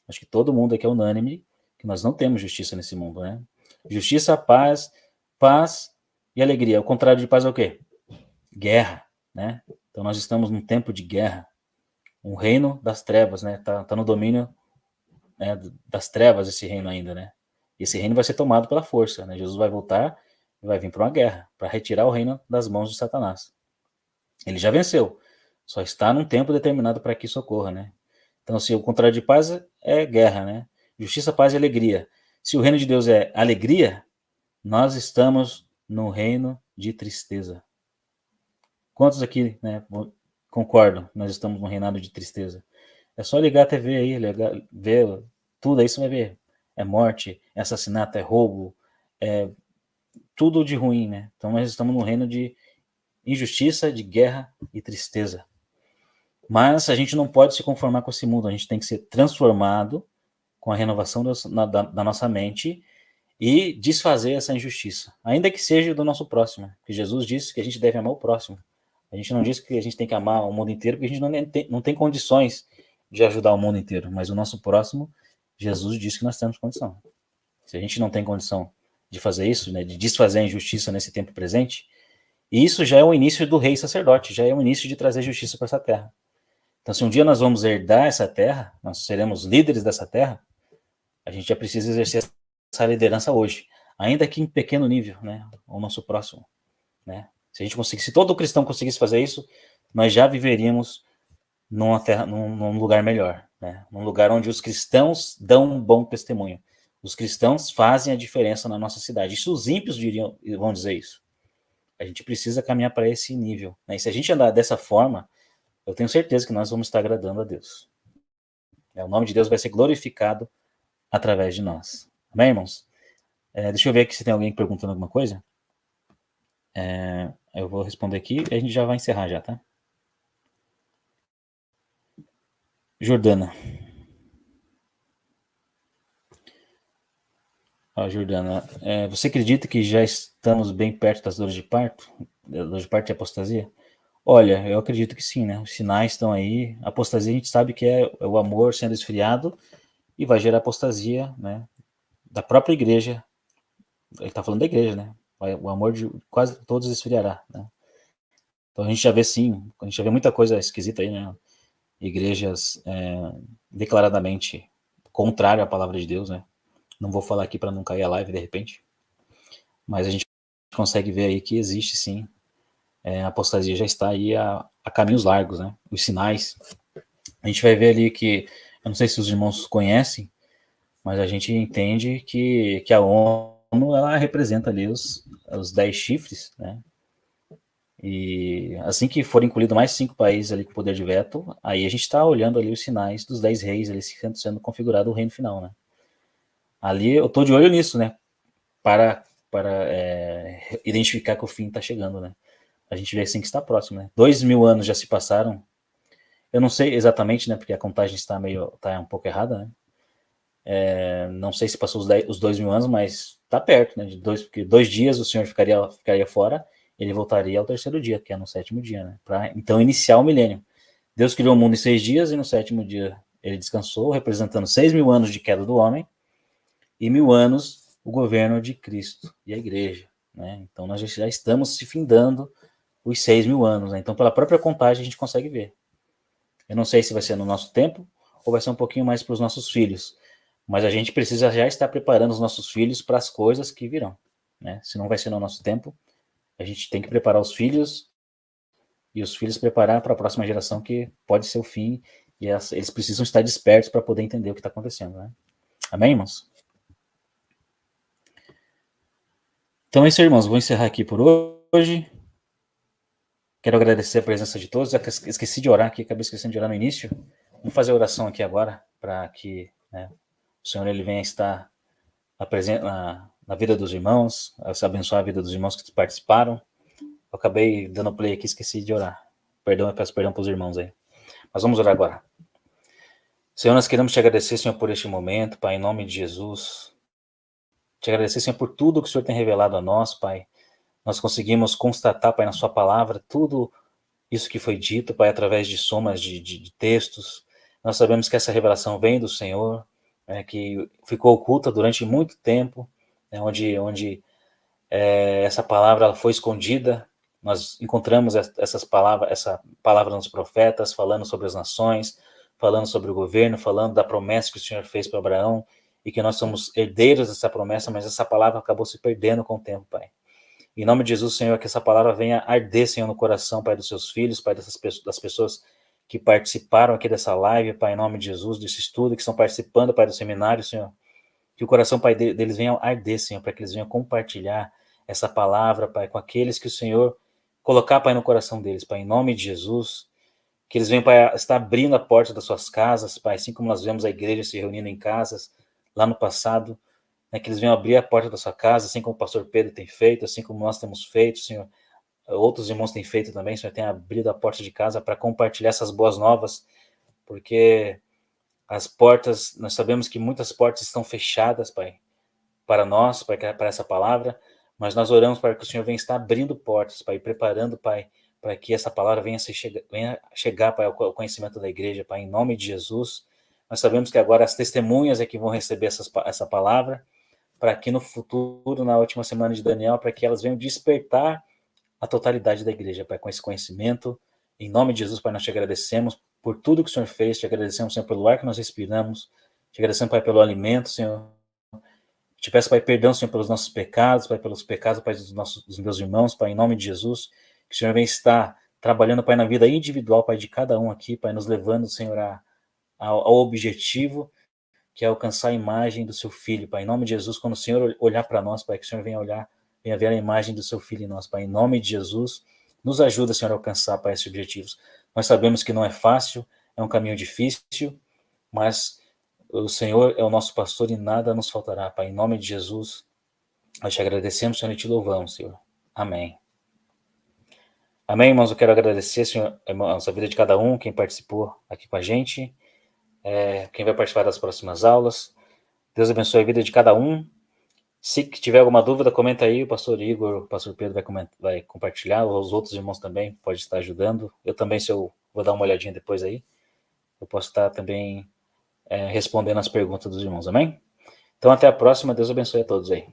Acho que todo mundo aqui é unânime que nós não temos justiça nesse mundo, né? Justiça, paz e alegria. O contrário de paz é o quê? Guerra, né? Então nós estamos num tempo de guerra. Um reino das trevas, né? Tá no domínio, né, das trevas esse reino ainda, né? E esse reino vai ser tomado pela força, né? Jesus vai voltar e vai vir para uma guerra, para retirar o reino das mãos de Satanás. Ele já venceu, só está num tempo determinado para que isso ocorra, né? Então, se o contrário de paz é guerra, né? Justiça, paz e alegria. Se o reino de Deus é alegria, nós estamos no reino de tristeza. Quantos aqui, né, concordam? Nós estamos no reinado de tristeza. É só ligar a TV aí, ver tudo aí, você vai ver. É morte, é assassinato, é roubo, é tudo de ruim, né? Então nós estamos no reino de injustiça, de guerra e tristeza. Mas a gente não pode se conformar com esse mundo, a gente tem que ser transformado com a renovação da nossa mente e desfazer essa injustiça, ainda que seja do nosso próximo, porque Jesus disse que a gente deve amar o próximo. A gente não diz que a gente tem que amar o mundo inteiro, porque a gente não tem condições de ajudar o mundo inteiro, mas o nosso próximo, Jesus disse que nós temos condição. Se a gente não tem condição de fazer isso, né, de desfazer a injustiça nesse tempo presente. E isso já é o início do rei sacerdote, já é o início de trazer justiça para essa terra. Então, se um dia nós vamos herdar essa terra, nós seremos líderes dessa terra, a gente já precisa exercer essa liderança hoje, ainda que em pequeno nível, né, o nosso próximo, né? Se a gente conseguisse, se todo cristão conseguisse fazer isso, nós já viveríamos numa terra, num lugar melhor, né? Num lugar onde os cristãos dão um bom testemunho. Os cristãos fazem a diferença na nossa cidade. Isso os ímpios vão dizer isso. A gente precisa caminhar para esse nível, né? E se a gente andar dessa forma, eu tenho certeza que nós vamos estar agradando a Deus. O nome de Deus vai ser glorificado através de nós. Amém, irmãos? Deixa eu ver aqui se tem alguém perguntando alguma coisa. Eu vou responder aqui e a gente já vai encerrar já, tá? Jordana. Jordana, você acredita que já estamos bem perto das dores de parto? Da dor de parto e apostasia? Olha, eu acredito que sim, né? Os sinais estão aí. A apostasia a gente sabe que é o amor sendo esfriado e vai gerar apostasia, né? Da própria igreja. Ele está falando da igreja, né? O amor de quase todos esfriará, né? Então a gente já vê sim, a gente já vê muita coisa esquisita aí, né? Igrejas declaradamente contrárias à palavra de Deus, né? Não vou falar aqui para não cair a live de repente, mas a gente consegue ver aí que existe sim, a apostasia já está aí a caminhos largos, né? Os sinais. A gente vai ver ali que, eu não sei se os irmãos conhecem, mas a gente entende que a ONU, ela representa ali os 10 chifres, né? E assim que forem incluídos mais 5 países ali com poder de veto, aí a gente está olhando ali os sinais dos 10 reis, eles sendo configurado o reino final, né? Ali eu tô de olho nisso, né? Para identificar que o fim está chegando, né? A gente vê assim que está próximo, né? 2000 anos já se passaram. Eu não sei exatamente, né? Porque a contagem está um pouco errada, né? Não sei se passou os 2000 anos, mas está perto, né? Porque 2 dias o Senhor ficaria fora, ele voltaria ao terceiro dia, que é no sétimo dia, né? Para então iniciar o milênio. Deus criou o mundo em 6 dias e no sétimo dia ele descansou, representando 6.000 anos de queda do homem e 1.000 anos o governo de Cristo e a igreja, né? Então nós já estamos se findando os 6.000 anos, né? Então pela própria contagem a gente consegue ver. Eu não sei se vai ser no nosso tempo ou vai ser um pouquinho mais para os nossos filhos, mas a gente precisa já estar preparando os nossos filhos para as coisas que virão, né? Se não vai ser no nosso tempo, a gente tem que preparar os filhos e os filhos preparar para a próxima geração, que pode ser o fim, e eles precisam estar despertos para poder entender o que está acontecendo, né? Amém, irmãos? Então é isso, irmãos. Vou encerrar aqui por hoje. Quero agradecer a presença de todos. Esqueci de orar aqui, acabei esquecendo de orar no início. Vamos fazer a oração aqui agora, para que, né, o Senhor ele venha estar na vida dos irmãos, abençoar a vida dos irmãos que participaram. Eu acabei dando play aqui, esqueci de orar. Perdão, eu peço perdão para os irmãos aí. Mas vamos orar agora. Senhor, nós queremos te agradecer, Senhor, por este momento, Pai, em nome de Jesus. Te agradecer, Senhor, por tudo que o Senhor tem revelado a nós, Pai. Nós conseguimos constatar, Pai, na sua palavra, tudo isso que foi dito, Pai, através de somas de textos. Nós sabemos que essa revelação vem do Senhor, que ficou oculta durante muito tempo, né, onde essa palavra ela foi escondida. Nós encontramos essa palavra nos profetas, falando sobre as nações, falando sobre o governo, falando da promessa que o Senhor fez para Abraão, e que nós somos herdeiros dessa promessa, mas essa palavra acabou se perdendo com o tempo, Pai. Em nome de Jesus, Senhor, que essa palavra venha arder, Senhor, no coração, Pai, dos seus filhos, Pai, das pessoas que participaram aqui dessa live, Pai, em nome de Jesus, desse estudo, que estão participando, Pai, do seminário, Senhor. Que o coração, Pai, deles venha arder, Senhor, para que eles venham compartilhar essa palavra, Pai, com aqueles que o Senhor colocar, Pai, no coração deles, Pai, em nome de Jesus. Que eles venham, Pai, estar abrindo a porta das suas casas, Pai, assim como nós vemos a igreja se reunindo em casas lá no passado, né, que eles venham abrir a porta da sua casa, assim como o pastor Pedro tem feito, assim como nós temos feito, Senhor. Outros irmãos têm feito também, Senhor, tem abrido a porta de casa para compartilhar essas boas novas, porque as portas, nós sabemos que muitas portas estão fechadas, Pai, para nós, para essa palavra, mas nós oramos para que o Senhor venha estar abrindo portas, Pai, preparando, Pai, para que essa palavra venha chegar, Pai, ao conhecimento da igreja, Pai, em nome de Jesus. Nós sabemos que agora as testemunhas é que vão receber essa palavra, para que no futuro, na última semana de Daniel, para que elas venham despertar a totalidade da igreja, Pai, com esse conhecimento. Em nome de Jesus, Pai, nós te agradecemos por tudo que o Senhor fez, te agradecemos, Senhor, pelo ar que nós respiramos, te agradecemos, Pai, pelo alimento, Senhor. Te peço, Pai, perdão, Senhor, pelos nossos pecados, Pai, pelos pecados, Pai, dos meus irmãos, Pai, em nome de Jesus, que o Senhor venha estar trabalhando, Pai, na vida individual, Pai, de cada um aqui, Pai, nos levando, Senhor, ao objetivo, que é alcançar a imagem do seu Filho, Pai, em nome de Jesus, quando o Senhor olhar para nós, Pai, que o Senhor venha olhar, venha ver a imagem do seu Filho em nós, Pai, em nome de Jesus, nos ajuda, Senhor, a alcançar, Pai, esses objetivos. Nós sabemos que não é fácil, é um caminho difícil, mas o Senhor é o nosso pastor e nada nos faltará, Pai. Em nome de Jesus, nós te agradecemos, Senhor, e te louvamos, Senhor. Amém. Amém, irmãos. Eu quero agradecer, Senhor, irmãos, a vida de cada um, quem participou aqui com a gente, quem vai participar das próximas aulas. Deus abençoe a vida de cada um. Se tiver alguma dúvida, comenta aí. O pastor Igor, o pastor Pedro vai compartilhar. Os outros irmãos também podem estar ajudando. Eu também, se eu vou dar uma olhadinha depois aí, eu posso estar também respondendo as perguntas dos irmãos. Amém? Então, até a próxima. Deus abençoe a todos aí.